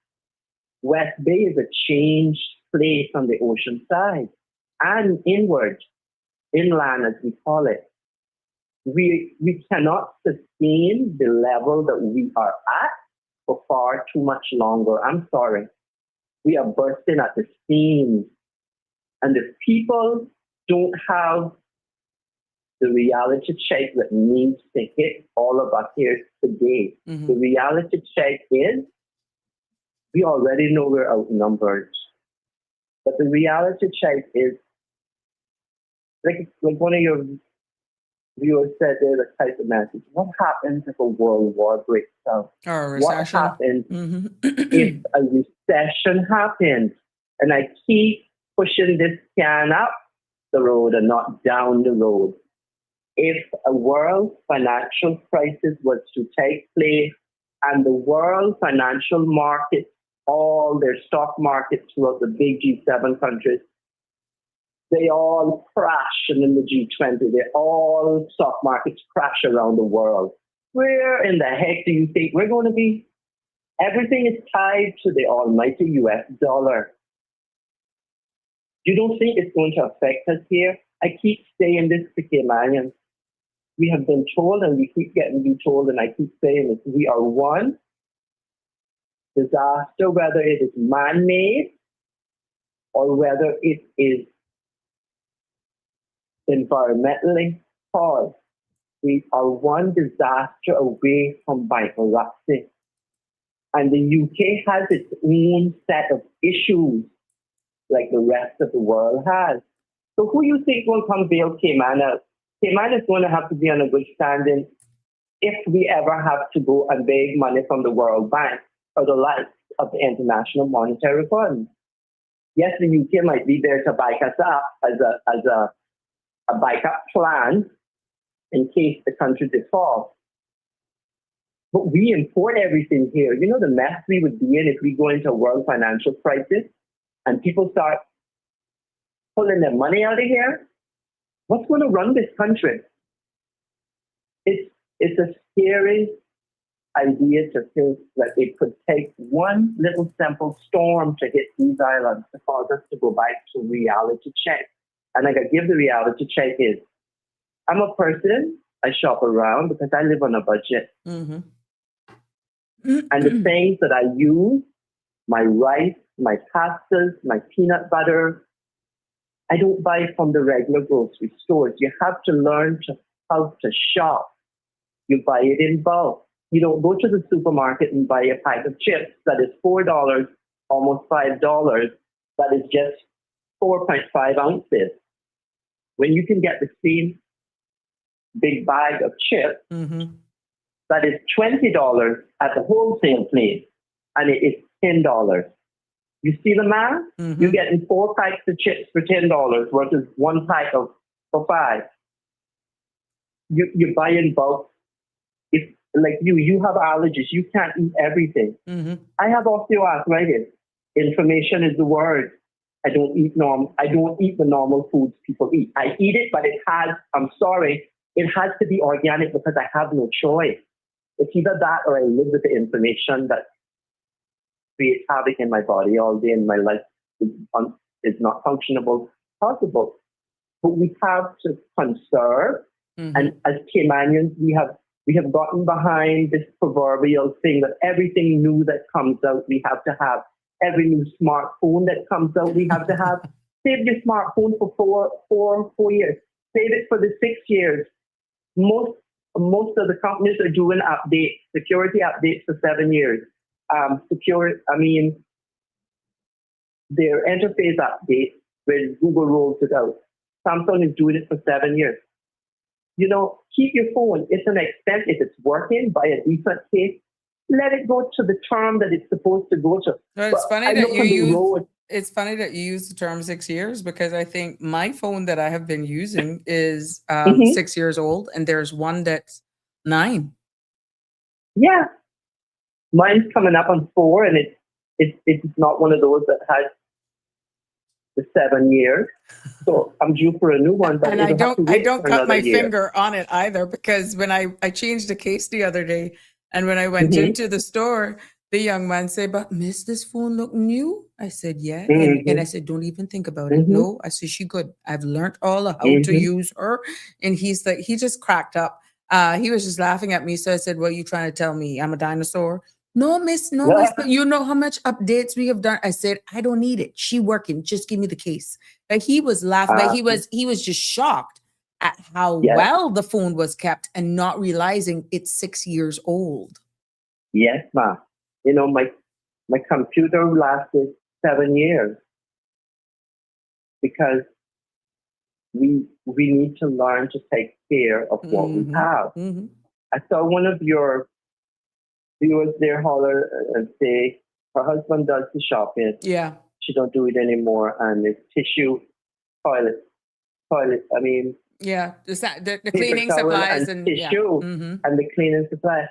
West Bay is a changed place on the ocean side and inland as we call it. We cannot sustain the level that we are at for far too much longer. I'm sorry. We are bursting at the seams. And if people don't have the reality check that needs to hit all of us here today, the reality check is we already know we're outnumbered. But the reality check is, like one of your viewers said there, the type of message, what happens if a world war breaks out? Or a recession. What happens if a recession happens? And I keep pushing this can up the road and not down the road. If a world financial crisis was to take place and the world financial markets, all their stock markets throughout the big G7 countries, they all crash, and in the G20, all stock markets crash around the world. Where in the heck do you think we're going to be? Everything is tied to the almighty US dollar. You don't think it's going to affect us here? I keep saying this to Caymanians. We have been told, and we keep getting be told, and I keep saying this, we are one disaster, whether it is man-made or whether it is environmentally caused. we are one disaster away from bankruptcy. And the UK has its own set of issues like the rest of the world has. So who you think will come bail Cayman out? Cayman is going to have to be on a good standing if we ever have to go and beg money from the World Bank or the likes of the International Monetary Fund. Yes, the UK might be there to back us up as a backup plan in case the country defaults. But we import everything here. You know the mess we would be in if we go into a world financial crisis and people start pulling their money out of here? What's going to run this country? It's a scary idea to think that it could take one little simple storm to hit these islands to cause us to go back to reality check. And like I give the reality check is, I'm a person, I shop around because I live on a budget. Mm-hmm. And the things that I use, my rice, my pastas, my peanut butter, I don't buy from the regular grocery stores. You have to learn how to shop. You buy it in bulk. You don't go to the supermarket and buy a pack of chips that is $4, almost $5, that is just 4.5 ounces. When you can get the same big bag of chips that is $20 at the wholesale place, and it is $10. You see the math? You're getting 4 packs of chips for $10 versus 1 pack for $5. You buy in bulk. If like you have allergies, you can't eat everything. I have osteoarthritis. Inflammation is the word. I don't eat the normal foods people eat. I eat it, but I'm sorry, it has to be organic because I have no choice. It's either that or I live with the inflammation that creates havoc in my body all day, and my life is not functionable possible. But we have to conserve, and as Caymanians, we have gotten behind this proverbial thing that everything new that comes out, we have to have. Every new smartphone that comes out, we have to have. Save your smartphone for four years. Save it for the 6 years. Most of the companies are doing updates, security updates for 7 years. Their interface update when Google rolls it out. Samsung is doing it for 7 years. You know, keep your phone. It's an expense. If it's working, buy a decent case. Let it go to the term that it's supposed to go to. No, it's funny that you use the term 6 years, because I think my phone that I have been using is 6 years old, and there's one that's 9. Yeah, mine's coming up on 4, and it's not one of those that has the 7 years. So I'm due for a new one. But and I don't cut my year. finger on it either, because when I changed the case the other day, and when I went into the store, the young man said, "But miss, this phone look new." I said, "Yeah." And I said, "Don't even think about it." No, I said, "She good. I've learned all of how to use her." And he's like, he just cracked up. He was just laughing at me. So I said, "What are you trying to tell me? I'm a dinosaur?" No, miss, but you know how much updates we have done. I said, "I don't need it. She working. Just give me the case." Like, he was laughing, but he was just shocked at how well the phone was kept and not realizing it's 6 years old. Yes, ma'am. You know, my computer lasted 7 years because we need to learn to take care of what we have. I saw one of your viewers there holler and say her husband does the shopping. Yeah. She don't do it anymore, and it's tissue, toilet. I mean, yeah, the cleaning supplies and tissue and the cleaning supplies.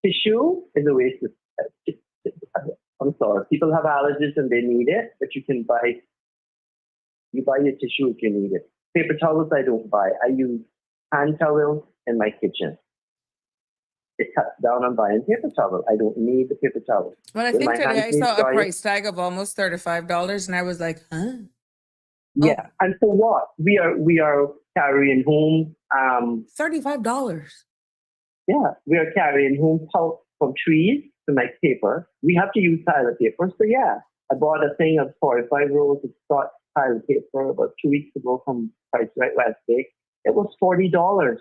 Tissue is a waste of. I'm sorry, people have allergies and they need it, but you buy your tissue if you need it. Paper towels I don't buy. I use hand towels in my kitchen. It cuts down on buying paper towel. I don't need the paper towel. Well, I think today I saw a price tag of almost $35, and I was like, huh? Yeah, and for what? We are carrying home $35. Yeah, we are carrying home pulp from trees to make paper. We have to use toilet paper. So yeah, I bought a thing of 45 rolls of Scotch toilet paper about 2 weeks ago from Price Right Westgate. it was $40.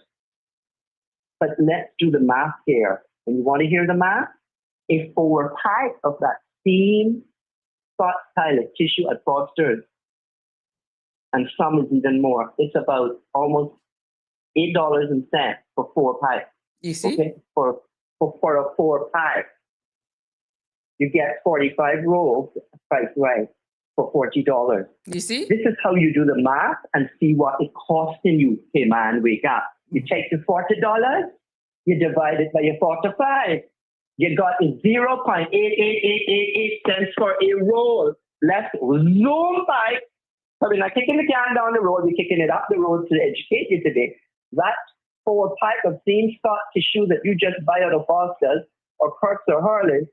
But let's do the math here. And you want to hear the math? A 4-pack of that same Scott Pilot tissue at Foster's, and some is even more. It's about almost $8 for 4 packs. You see? Okay, for a 4-pack, you get 45 rolls, price right, for $40. You see? This is how you do the math and see what it costing you. Hey man, wake up. You take the $40, you divide it by your 45. You got 0.88888 cents for a roll. Let's zoom by. So we're not kicking the can down the road, we're kicking it up the road to educate you today. That 4-pack of same Scott tissue that you just buy out of Foster's or Kirk's or Hurley's,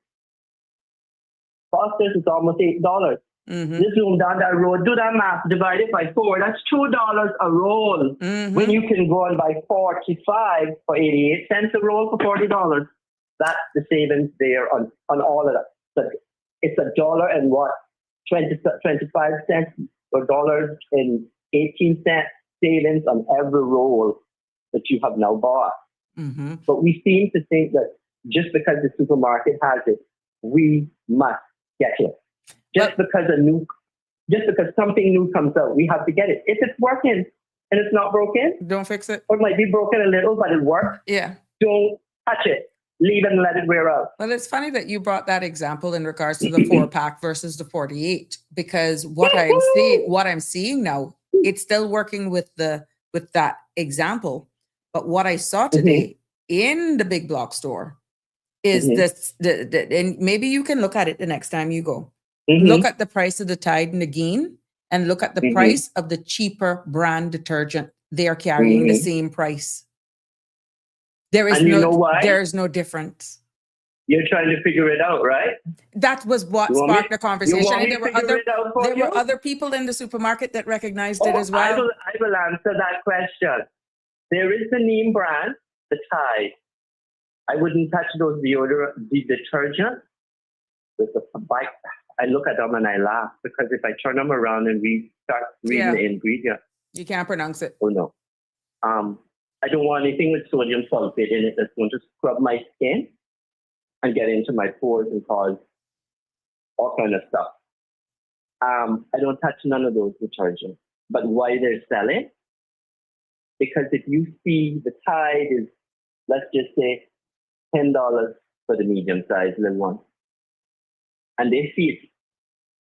Foster's is almost $8. Just zoom down that road, do that math, divide it by 4. That's $2 a roll. When you can go and buy 45 for 88 cents a roll for $40. That's the savings there on all of that. So it's $1 and what? 25 cents or $1.18 savings on every roll that you have now bought. But we seem to think that just because the supermarket has it, we must get it. Just because something new comes out, we have to get it. If it's working and it's not broken, don't fix it. Or it might be broken a little, but it works. Yeah. Don't touch it. Leave it and let it wear out. Well, it's funny that you brought that example in regards to the 4-pack versus the 48, because what I'm seeing now, it's still working with that example. But what I saw today in the big block store is this, and maybe you can look at it the next time you go. Look at the price of the Tide and the Geen, and look at the price of the cheaper brand detergent. They're carrying the same price. There is there's no difference. You're trying to figure it out, right? That was what sparked the conversation. And there were were other people in the supermarket that recognized it as well. I will answer that question. There is the name brand, the Tide. I wouldn't touch those detergent. I look at them and I laugh, because if I turn them around and start reading the ingredients, you can't pronounce it. Oh no. I don't want anything with sodium sulfate in it that's going to scrub my skin and get into my pores and cause all kind of stuff. I don't touch none of those detergents. But why they're selling? Because if you see the Tide is, let's just say, $10 for the medium-sized little one, and they see it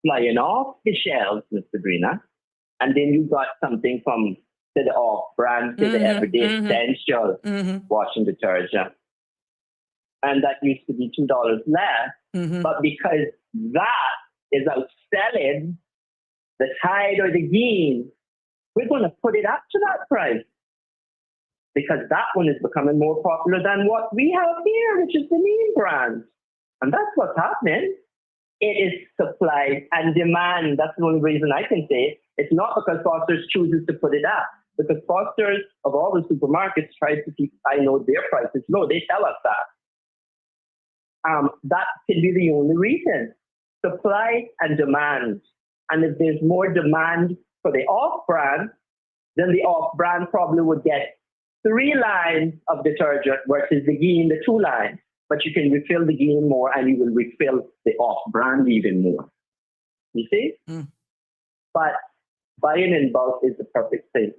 flying off the shelves, Miss Sabrina, and then you got something from the off-brand to the everyday essential washing detergent. And that used to be $2 less. But because that is outselling the Tide or the Geen, we're going to put it up to that price. Because that one is becoming more popular than what we have here, which is the name brand. And that's what's happening. It is supply and demand. That's the only reason I can say it. It's not because Foster's chooses to put it up. Because Foster's, of all the supermarkets, tries to keep, I know their prices low. They tell us that. That can be the only reason. Supply and demand. And if there's more demand for the off-brand, then the off-brand probably would get 3 lines of detergent versus the Geen, the 2 lines. But you can refill the Geen more and you will refill the off-brand even more. You see? But buying in bulk is the perfect thing.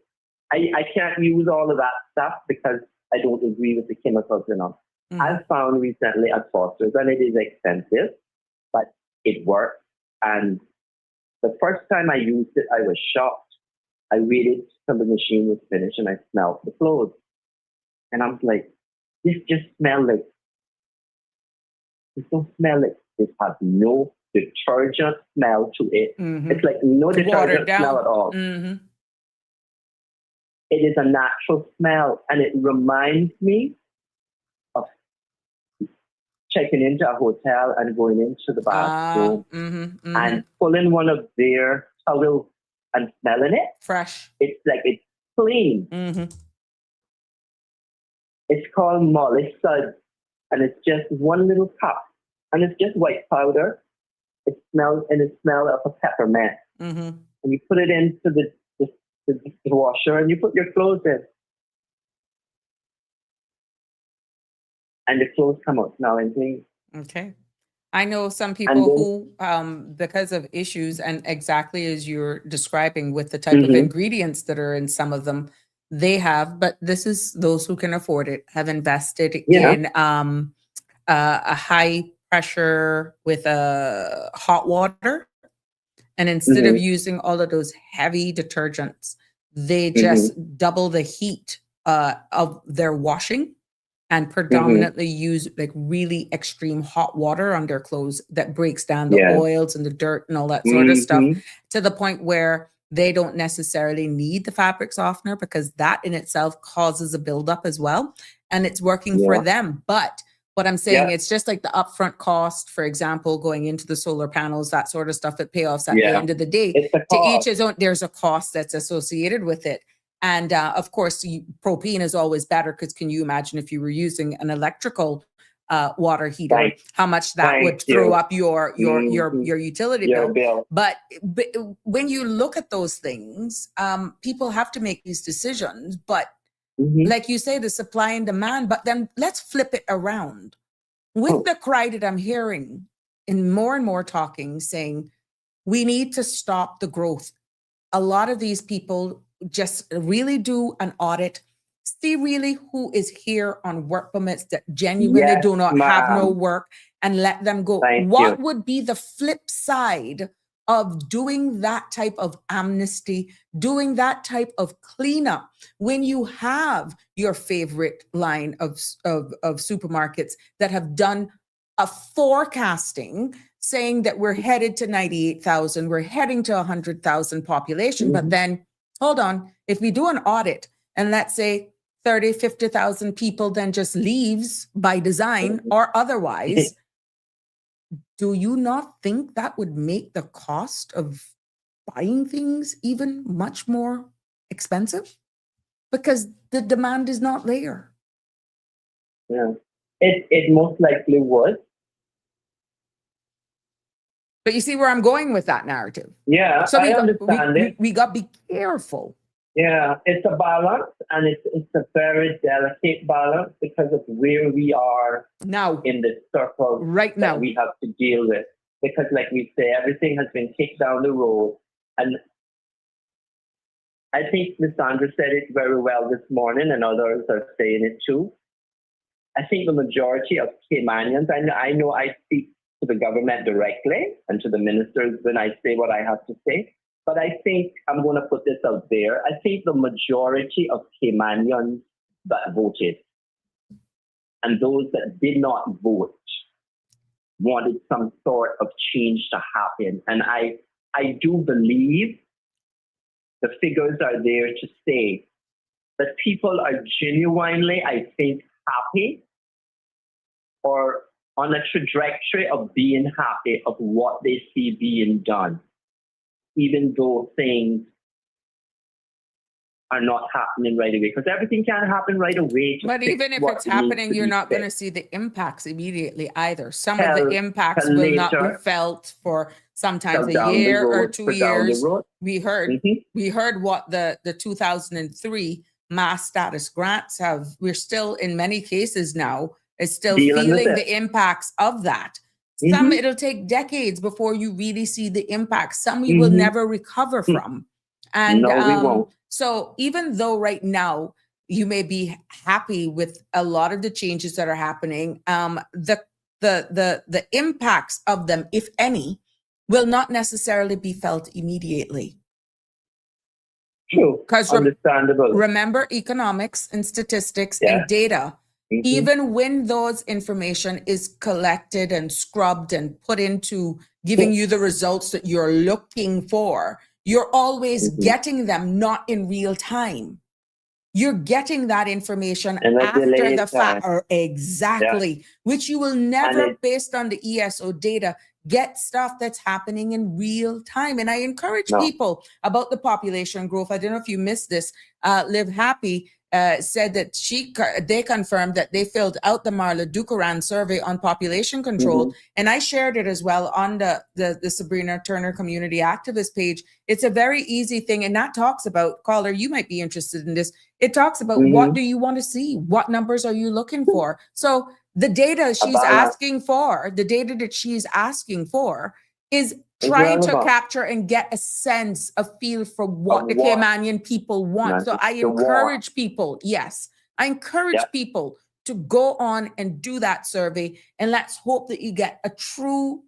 I can't use all of that stuff because I don't agree with the chemicals enough. I've found recently at Foster's, and it is expensive, but it works. And the first time I used it, I was shocked. I waited till the machine was finished and I smelled the clothes. And I was like, this just smells like, it don't smell like, it has no detergent smell to it. It's like no detergent smell at all. It is a natural smell, and it reminds me of checking into a hotel and going into the bathroom and pulling one of their towels and smelling it. Fresh. It's like it's clean. It's called Molly Suds, and it's just one little cup, and it's just white powder. It smells of a peppermint, and you put it into the washer and you put your clothes in. and the clothes come out smelling clean. Okay. I know some And people then, who, because of issues, and exactly as you're describing with the type of ingredients that are in some of them, they have, but this is those who can afford it, have invested yeah, in a high pressure with a hot water. And instead of mm-hmm, using all of those heavy detergents, they mm-hmm, just double the heat of their washing and mm-hmm, predominantly use like really extreme hot water on their clothes that breaks down the yeah, oils and the dirt and all that sort of stuff, mm-hmm, to the point where they don't necessarily need the fabric softener, because that in itself causes a buildup as well. And it's working for yeah, them. But what I'm saying, yeah, it's just like the upfront cost, for example, going into the solar panels, that sort of stuff, it payoffs at the yeah. end of the day. It's the To each cost. his own, there's a cost that's associated with it. And of course, propane is always better, because can you imagine if you were using an electrical water heater, Thank, how much that thank would throw you. up your Mm-hmm. utility Your bill. bill. But when you look at those things, people have to make these decisions. But Mm-hmm. like you say, the supply and demand. But then let's flip it around. With Oh, the cry that I'm hearing in more and more talking, saying we need to stop the growth. A lot of these people just really do an audit, see really who is here on work permits that genuinely yes, do not have no ma'am. work, and let them go. Thank What you. would be the flip side of doing that type of amnesty, doing that type of cleanup, when you have your favorite line of supermarkets that have done a forecasting saying that we're headed to 98,000, we're heading to 100,000 population. But Mm-hmm. then, hold on, if we do an audit and let's say 30, 50,000 people then just leaves by design or otherwise, do you not think that would make the cost of buying things even much more expensive? Because the demand is not there. Yeah. It most likely would. But you see where I'm going with that narrative. Yeah, So I understand it. we got to be careful. Yeah, it's a balance, and it's a very delicate balance because of where we are Now, in the circle right that now, we have to deal with. Because, like we say, everything has been kicked down the road, and I think Ms. Sandra said it very well this morning, and others are saying it too. I think the majority of Caymanians, I know I speak to the government directly and to the ministers when I say what I have to say, but I think I'm going to put this out there. I think the majority of Caymanians that voted and those that did not vote wanted some sort of change to happen. And I do believe the figures are there to say that people are genuinely, I think, happy or on a trajectory of being happy of what they see being done, even though things are not happening right away. Because everything can't happen right away. but even if it's happening, you're not going to see the impacts immediately either. Some of the impacts will not be felt for sometimes a year or 2 years. We heard what the 2003 mass status grants have. We're still in many cases now is still feeling the impacts of that. Some it'll take decades before you really see the impacts. Some we will never recover from. And no, we won't. So even though right now you may be happy with a lot of the changes that are happening, the impacts of them, if any, will not necessarily be felt immediately. True. Because understandable. Remember, economics and statistics and data, even when those information is collected and scrubbed and put into giving you the results that you're looking for, you're always getting them not in real time. You're getting that information after the fact. Exactly. Which you will never, based on the ESO data, get stuff that's happening in real time. And I encourage people about the population growth. I don't know if you missed this. Live Happy said that they confirmed that they filled out the Marla Dukaran survey on population control. And I shared it as well on the Sabrina Turner Community Activist page. It's a very easy thing. And that talks about, caller, you might be interested in this. It talks about what do you want to see? What numbers are you looking for? So The data A she's balance asking for, the data that she's asking for is is trying to relevant capture and get a sense, a feel for of what the what Caymanian people want. So I the war. encourage people, yes, I encourage Yeah. people to go on and do that survey. And let's hope that you get a true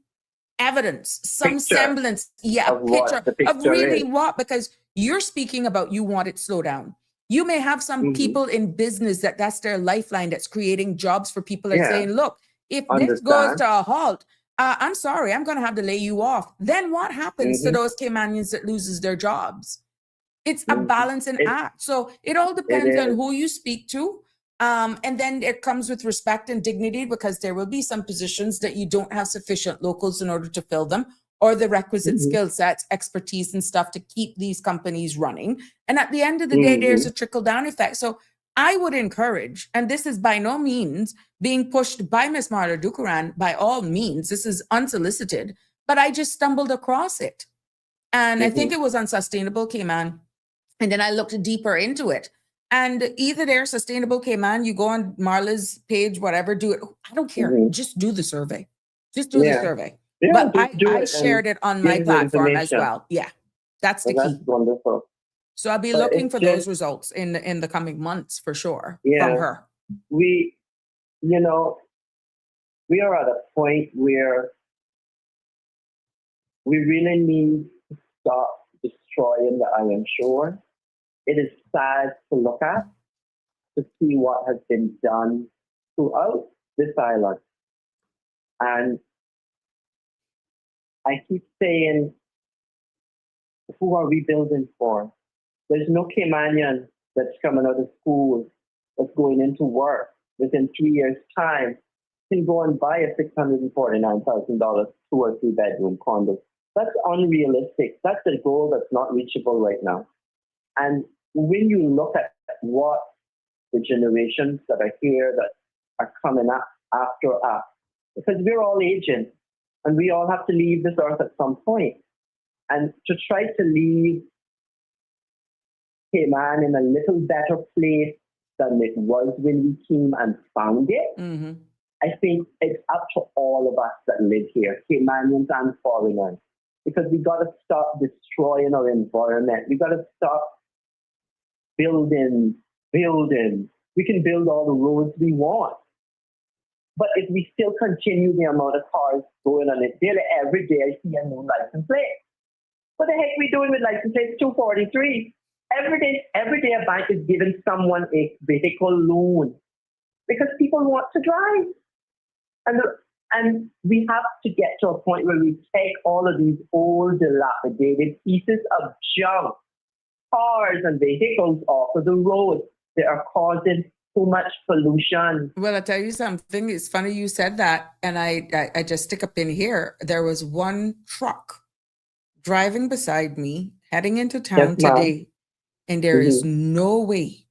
evidence, some Picture semblance, a of picture what the of picture really is. what, because you're speaking about you want it slow down. You may have some Mhm. people in business that's their lifeline, that's creating jobs for people and Yeah. saying, look, if this goes Understand? to a halt, I'm sorry, I'm going to have to lay you off. Then what happens to Mhm. those Caymanians that loses their jobs? It's a Mhm. balancing It act. So it all it depends on is. who you speak to. And then it comes with respect and dignity, because there will be some positions that you don't have sufficient locals in order to fill them, or the requisite Mhm. skill sets, expertise, and stuff to keep these companies running. And at the end of the day, there's Mhm. a trickle down effect. So I would encourage, and this is by no means being pushed by Miss Marla Dukaran, by all means, this is unsolicited, but I just stumbled across it. And I think Mhm. it was Unsustainable Cayman. And then I looked deeper into it. And either they're Sustainable Cayman, you go on Marla's page, whatever, do it. I don't care. Mhm. Just do the survey. Just do the Yeah. survey. Yeah. But Just do I it and shared it on my give the platform as information. well. Yeah, that's the And that's key. wonderful. So I'll be But looking it's for just those results in the coming months for sure from yeah. her. We you know we are at a point where we really need to stop destroying the iron shore. It is sad to look at, to see what has been done throughout this island. And I keep saying, who are we building for? There's no Caymanian that's coming out of school that's going into work within 3 years' time can go and buy a $649,000 2 or 3 bedroom condo. That's unrealistic. That's a goal that's not reachable right now. And when you look at what the generations that are here that are coming up after us, because we're all aging and we all have to leave this earth at some point. And to try to leave Cayman in a little better place than it was when we came and found it, Mm-hmm. I think it's up to all of us that live here, Caymanians and foreigners, because we got to stop destroying our environment. We got to stop building. We can build all the roads we want. But if we still continue the amount of cars going on it daily, every day I see a new license plate. What the heck are we doing with license plate 243? Every day a bank is giving someone a vehicle loan because people want to drive. And we have to get to a point where we take all of these old, dilapidated pieces of junk, cars and vehicles off of the road. They are causing too much pollution. Well, I'll tell you something. It's funny you said that. And I just stick a pin here. There was one truck driving beside me heading into Yes, town ma'am. today. And there is no way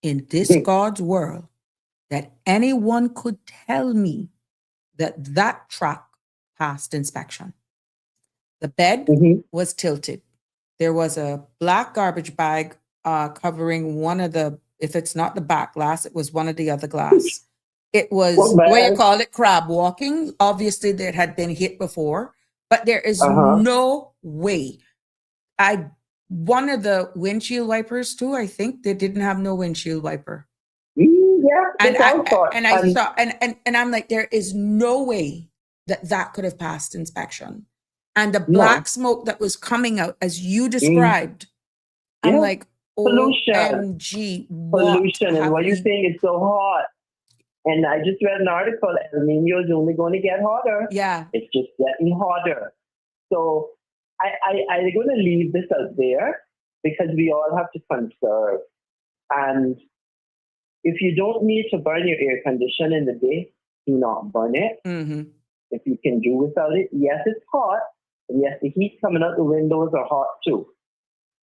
in this God's world that anyone could tell me that that truck passed inspection. The bed was tilted. There was a black garbage bag covering one of the, if it's not the back glass, it was one of the other glass. It was, What what you bag? call it, crab walking. Obviously, that had been hit before, but there is Uh-huh. no way. One of the windshield wipers too, I think they didn't have no windshield wiper. Yeah, And it's all sorts. I saw, and I'm like, there is no way that could have passed inspection. And the black No. smoke that was coming out, as you Mm. described, I'm Yeah. like, Pollution. OMG, what Pollution. And have why you we- think it's so hot? And I just read an article, El Nino is only going to get hotter. Yeah. It's just getting hotter. So I'm going to leave this out there because we all have to conserve. And if you don't need to burn your air conditioner in the day, do not burn it. Mm-hmm. If you can do without it, yes, it's hot. And yes, the heat coming out the windows are hot too.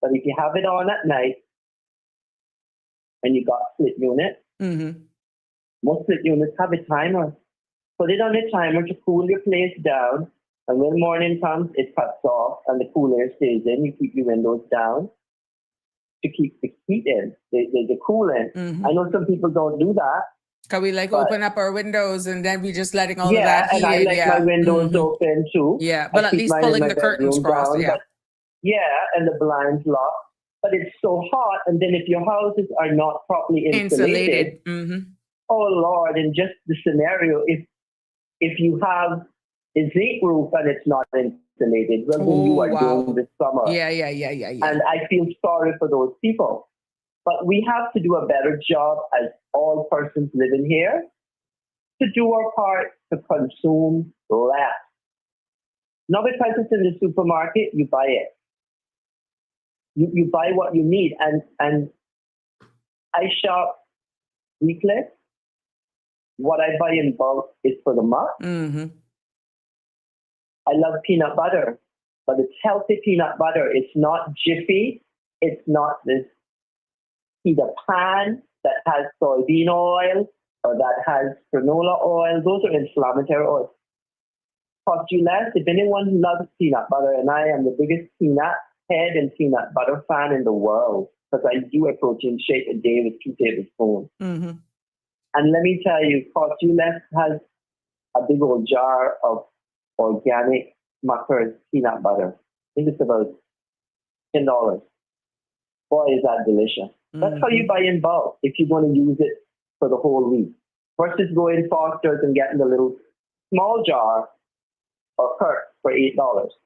But if you have it on at night and you got split unit, Mm-hmm. most split units have a timer. Put it on a timer to cool your place down. And when morning comes, it cuts off and the cool air stays in. You keep your windows down to keep the heat in, the coolant. Mm-hmm. I know some people don't do that. Can we like But open up our windows and then we just letting all of yeah, that and heat I in? like my Yeah. windows Mhm. open too. Yeah, I but at keep least mine in pulling my the curtains bedroom frost. down, Yeah. but yeah, and the blinds locked. But it's so hot, and then if your houses are not properly insulated, Insulated. Mm-hmm. oh Lord, and just the scenario, if you have a zinc roof and it's not insulated, well then you Oh, are doomed wow. this summer. Yeah. And I feel sorry for those people. But we have to do a better job as all persons living here to do our part to consume less. Not because it's in the supermarket, you buy it. You buy what you need. And I shop weekly. What I buy in bulk is for the month. Mm-hmm. I love peanut butter, but it's healthy peanut butter. It's not jiffy. It's not this either pan that has soybean oil or that has canola oil. Those are inflammatory oils. Cost you less. If anyone loves peanut butter, and I am the biggest peanut head and peanut butter fan in the world, because I do a protein shake a day with 2 tablespoons. Mm-hmm. And let me tell you, cost you less has a big old jar of organic Smucker's peanut butter. I think it's about $10. Boy, is that delicious. That's how you buy in bulk if you're going to use it for the whole week. Versus going Foster's and getting the little small jar or Kirk for $8.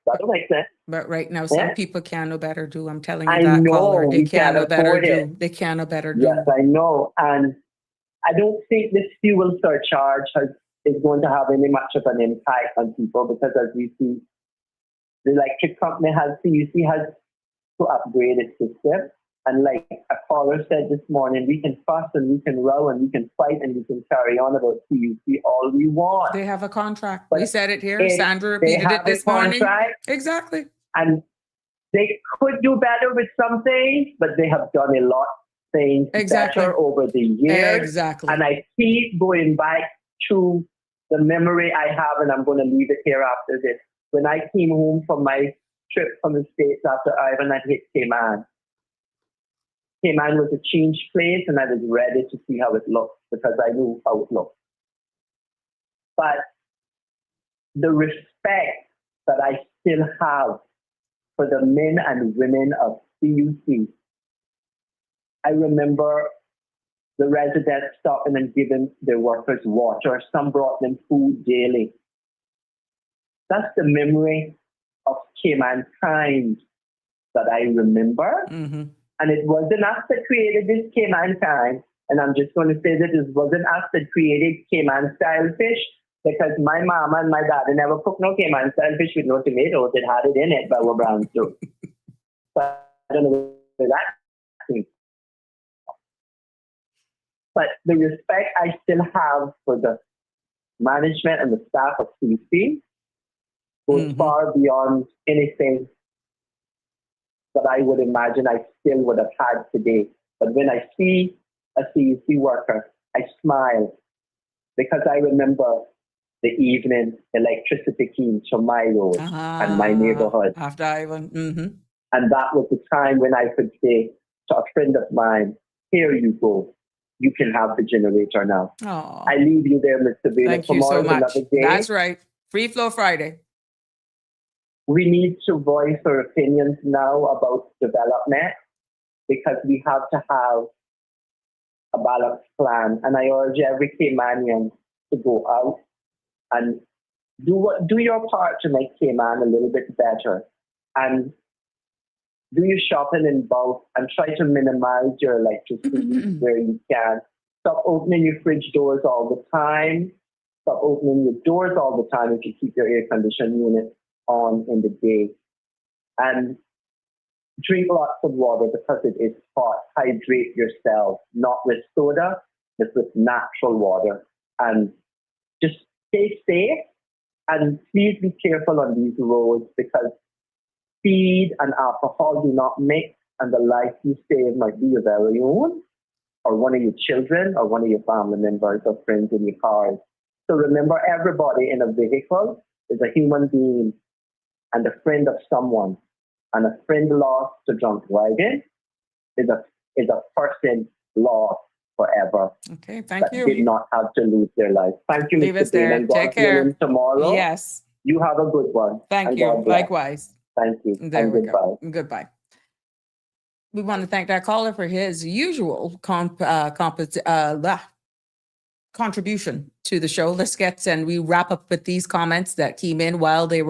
That don't make sense. But right now, some Yeah? people can no better do. I'm telling you I that, know caller. They we can can't no better afford do. it. They can no better do. Yes, I know. And I don't think this fuel surcharge is going to have any much of an impact on people because as we see, the electric company CUC has to upgrade its system. And like a caller said this morning, we can fuss and we can row and we can fight and we can carry on about CUC all we want. They have a contract. But We said it here. Sandra they repeated have it this a morning. contract, Exactly. and they could do better with some things, but they have done a lot of things better over the years. Exactly. And I keep going back to the memory I have, and I'm going to leave it here after this. When I came home from my trip from the States after Ivan had hit Cayman. Cayman was a change place, and I was ready to see how it looked because I knew how it looked. But the respect that I still have for the men and women of CUC, I remember the residents stopping and giving their workers water. Some brought them food daily. That's the memory of Cayman kind that I remember. Mm-hmm. And it wasn't us that created this Cayman kind. And I'm just going to say that it wasn't us that created Cayman style fish because my mama and my dad never cooked no Cayman style fish with no tomatoes. It had it in it by our brown soup. So I don't know where that came. But the respect I still have for the management and the staff of CC goes far beyond anything that I would imagine I still would have had today. But when I see a CUC worker, I smile because I remember the evening electricity came to my road and my neighborhood. After Ivan. Mm-hmm. And that was the time when I could say to a friend of mine, here you go. You can have the generator now. Aww. I leave you there, Mr. Sabrina. Thank you so much. Another day. That's right. Free Flow Friday. We need to voice our opinions now about development because we have to have a balanced plan. And I urge every Caymanian to go out and do your part to make Cayman a little bit better. And do your shopping in bulk and try to minimize your electricity where you can. Stop opening your fridge doors all the time. Stop opening your doors all the time if you keep your air conditioning unit on in the day. And drink lots of water because it is hot. Hydrate yourself, not with soda, but with natural water. And just stay safe. And please be careful on these roads because speed and alcohol do not mix, and the life you save might be your very own, or one of your children, or one of your family members or friends in your cars. So remember, everybody in a vehicle is a human being and a friend of someone. And a friend lost to drunk driving is a person lost forever Okay, thank that you. did not have to lose their life. Thank you, Leave Mr. us there. Payne, and God Take care. willing, tomorrow, Yes. you have a good one. Thank and you. God bless. Likewise. Thank you. There and we goodbye. go. Goodbye. We want to thank that caller for his usual contribution to the show. Let's get and we wrap up with these comments that came in while he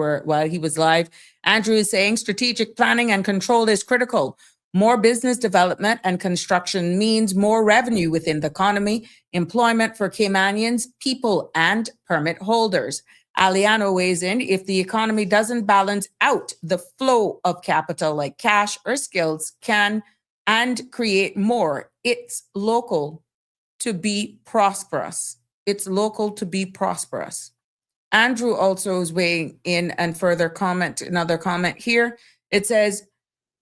was live. Andrew is saying strategic planning and control is critical. More business development and construction means more revenue within the economy, employment for Caymanians, people, and permit holders. Aliano weighs in, if the economy doesn't balance out the flow of capital like cash or skills can and create more, it's local to be prosperous. It's local to be prosperous. Andrew also is weighing in and another comment here. It says,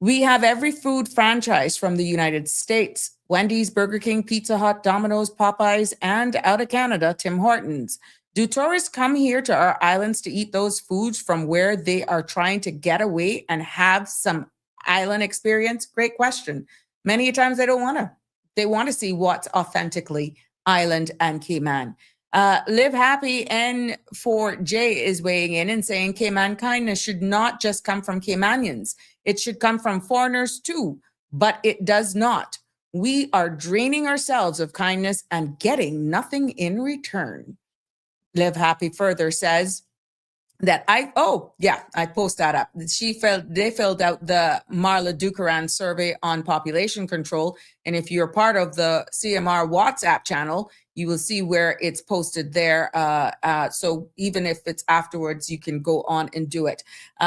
we have every food franchise from the United States, Wendy's, Burger King, Pizza Hut, Domino's, Popeyes, and out of Canada, Tim Hortons. Do tourists come here to our islands to eat those foods from where they are trying to get away and have some island experience? Great question. Many times they don't want to. They want to see what's authentically island and Cayman. Live Happy N4J is weighing in and saying Cayman kindness should not just come from Caymanians. It should come from foreigners too, but it does not. We are draining ourselves of kindness and getting nothing in return. Live Happy further says that I post that up. They filled out the Marla Dukaran survey on population control. And if you're part of the CMR WhatsApp channel, you will see where it's posted there. So even if it's afterwards, you can go on and do it.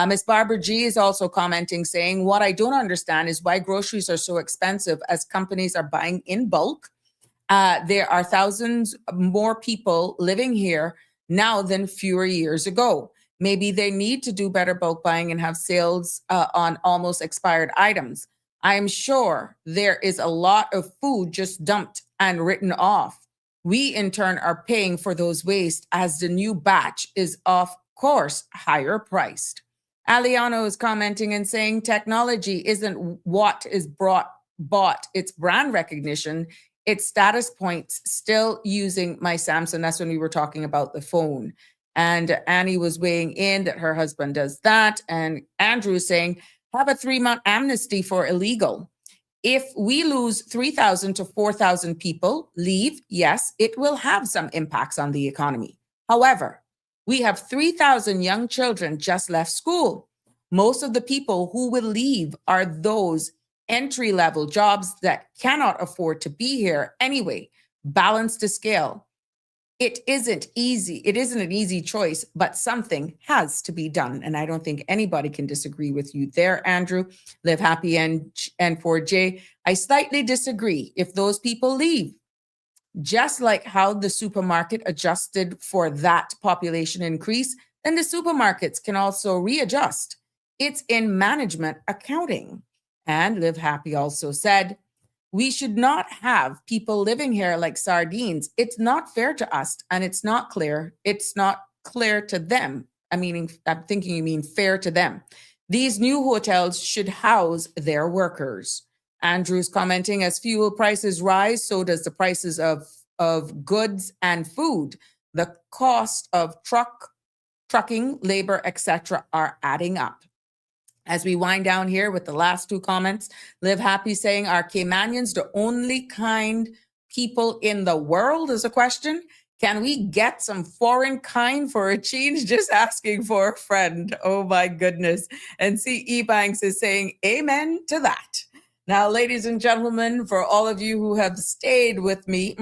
Ms. Barbara G is also commenting saying, what I don't understand is why groceries are so expensive as companies are buying in bulk. There are thousands more people living here now than fewer years ago. Maybe they need to do better bulk buying and have sales on almost expired items. I'm sure there is a lot of food just dumped and written off. We in turn are paying for those waste as the new batch is of course higher priced. Aliano is commenting and saying technology isn't what is bought, it's brand recognition. It's status points, still using my Samsung. That's when we were talking about the phone. And Annie was weighing in that her husband does that. And Andrew is saying, have a 3-month amnesty for illegal. If we lose 3,000 to 4,000 people leave, yes, it will have some impacts on the economy. However, we have 3,000 young children just left school. Most of the people who will leave are those entry-level jobs that cannot afford to be here anyway. Balance to scale. It isn't easy. It isn't an easy choice, but something has to be done. And I don't think anybody can disagree with you there, Andrew. Live Happy N4J. I slightly disagree if those people leave. Just like how the supermarket adjusted for that population increase, then the supermarkets can also readjust. It's in management accounting. And Live Happy also said, we should not have people living here like sardines. It's not fair to us, and it's not clear. It's not clear to them. I'm thinking you mean fair to them. These new hotels should house their workers. Andrew's commenting, as fuel prices rise, so does the prices of goods and food. The cost of trucking, labor, etc. are adding up. As we wind down here with the last two comments, Live Happy saying, are Caymanians the only kind people in the world is a question. Can we get some foreign kind for a change? Just asking for a friend. Oh my goodness. And C.E. Banks is saying amen to that. Now, ladies and gentlemen, for all of you who have stayed with me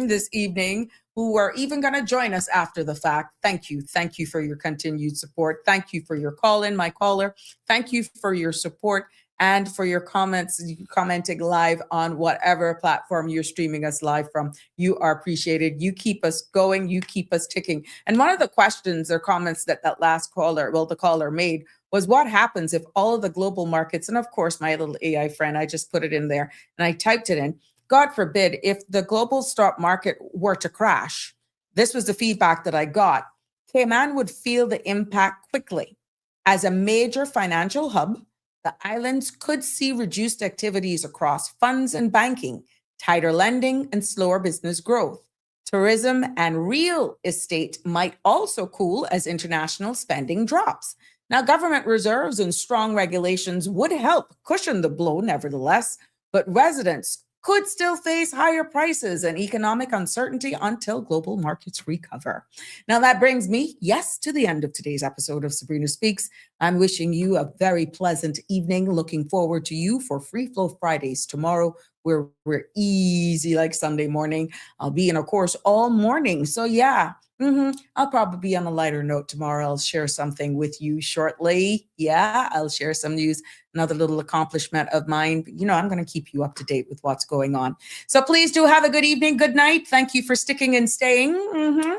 this evening, who are even going to join us after the fact, thank you. Thank you for your continued support. Thank you for your call-in, my caller. Thank you for your support and for your comments, commenting live on whatever platform you're streaming us live from. You are appreciated. You keep us going. You keep us ticking. And one of the questions or comments that last caller, the caller made was, what happens if all of the global markets, and of course, my little AI friend, I just put it in there and I typed it in. God forbid, if the global stock market were to crash, this was the feedback that I got, Cayman would feel the impact quickly. As a major financial hub, the islands could see reduced activities across funds and banking, tighter lending, and slower business growth. Tourism and real estate might also cool as international spending drops. Now, government reserves and strong regulations would help cushion the blow, nevertheless, but residents could still face higher prices and economic uncertainty until global markets recover. Now, that brings me, yes, to the end of today's episode of Sabrina Speaks. I'm wishing you a very pleasant evening. Looking forward to you for Free Flow Fridays tomorrow, where we're easy like Sunday morning. I'll be in a course all morning. So, yeah. I'll probably be on a lighter note tomorrow. I'll share something with you shortly. Yeah, I'll share some news, another little accomplishment of mine. I'm going to keep you up to date with what's going on. So please do have a good evening, good night. Thank you for sticking and staying.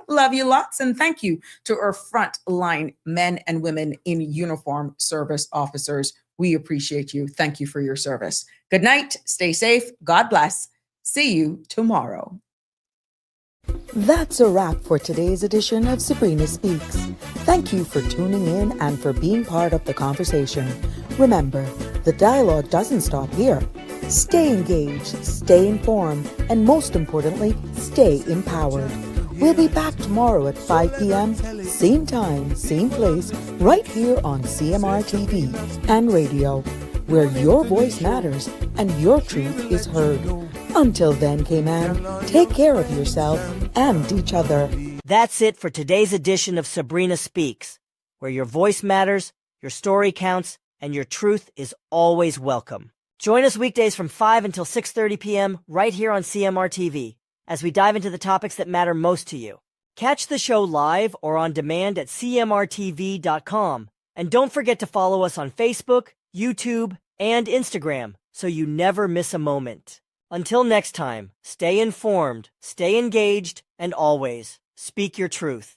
Love you lots. And thank you to our frontline men and women in uniform, service officers. We appreciate you. Thank you for your service. Good night. Stay safe. God bless. See you tomorrow. That's a wrap for today's edition of Sabrina Speaks. Thank you for tuning in and for being part of the conversation. Remember, the dialogue doesn't stop here. Stay engaged, stay informed, and most importantly, stay empowered. We'll be back tomorrow at 5 p.m., same time, same place, right here on CMR TV and radio, where your voice matters and your truth is heard. Until then, Cayman, take care of yourself and each other. That's it for today's edition of Sabrina Speaks, where your voice matters, your story counts, and your truth is always welcome. Join us weekdays from 5 until 6:30 p.m. right here on CMR TV as we dive into the topics that matter most to you. Catch the show live or on demand at cmrtv.com. And don't forget to follow us on Facebook, YouTube, and Instagram so you never miss a moment. Until next time, stay informed, stay engaged, and always speak your truth.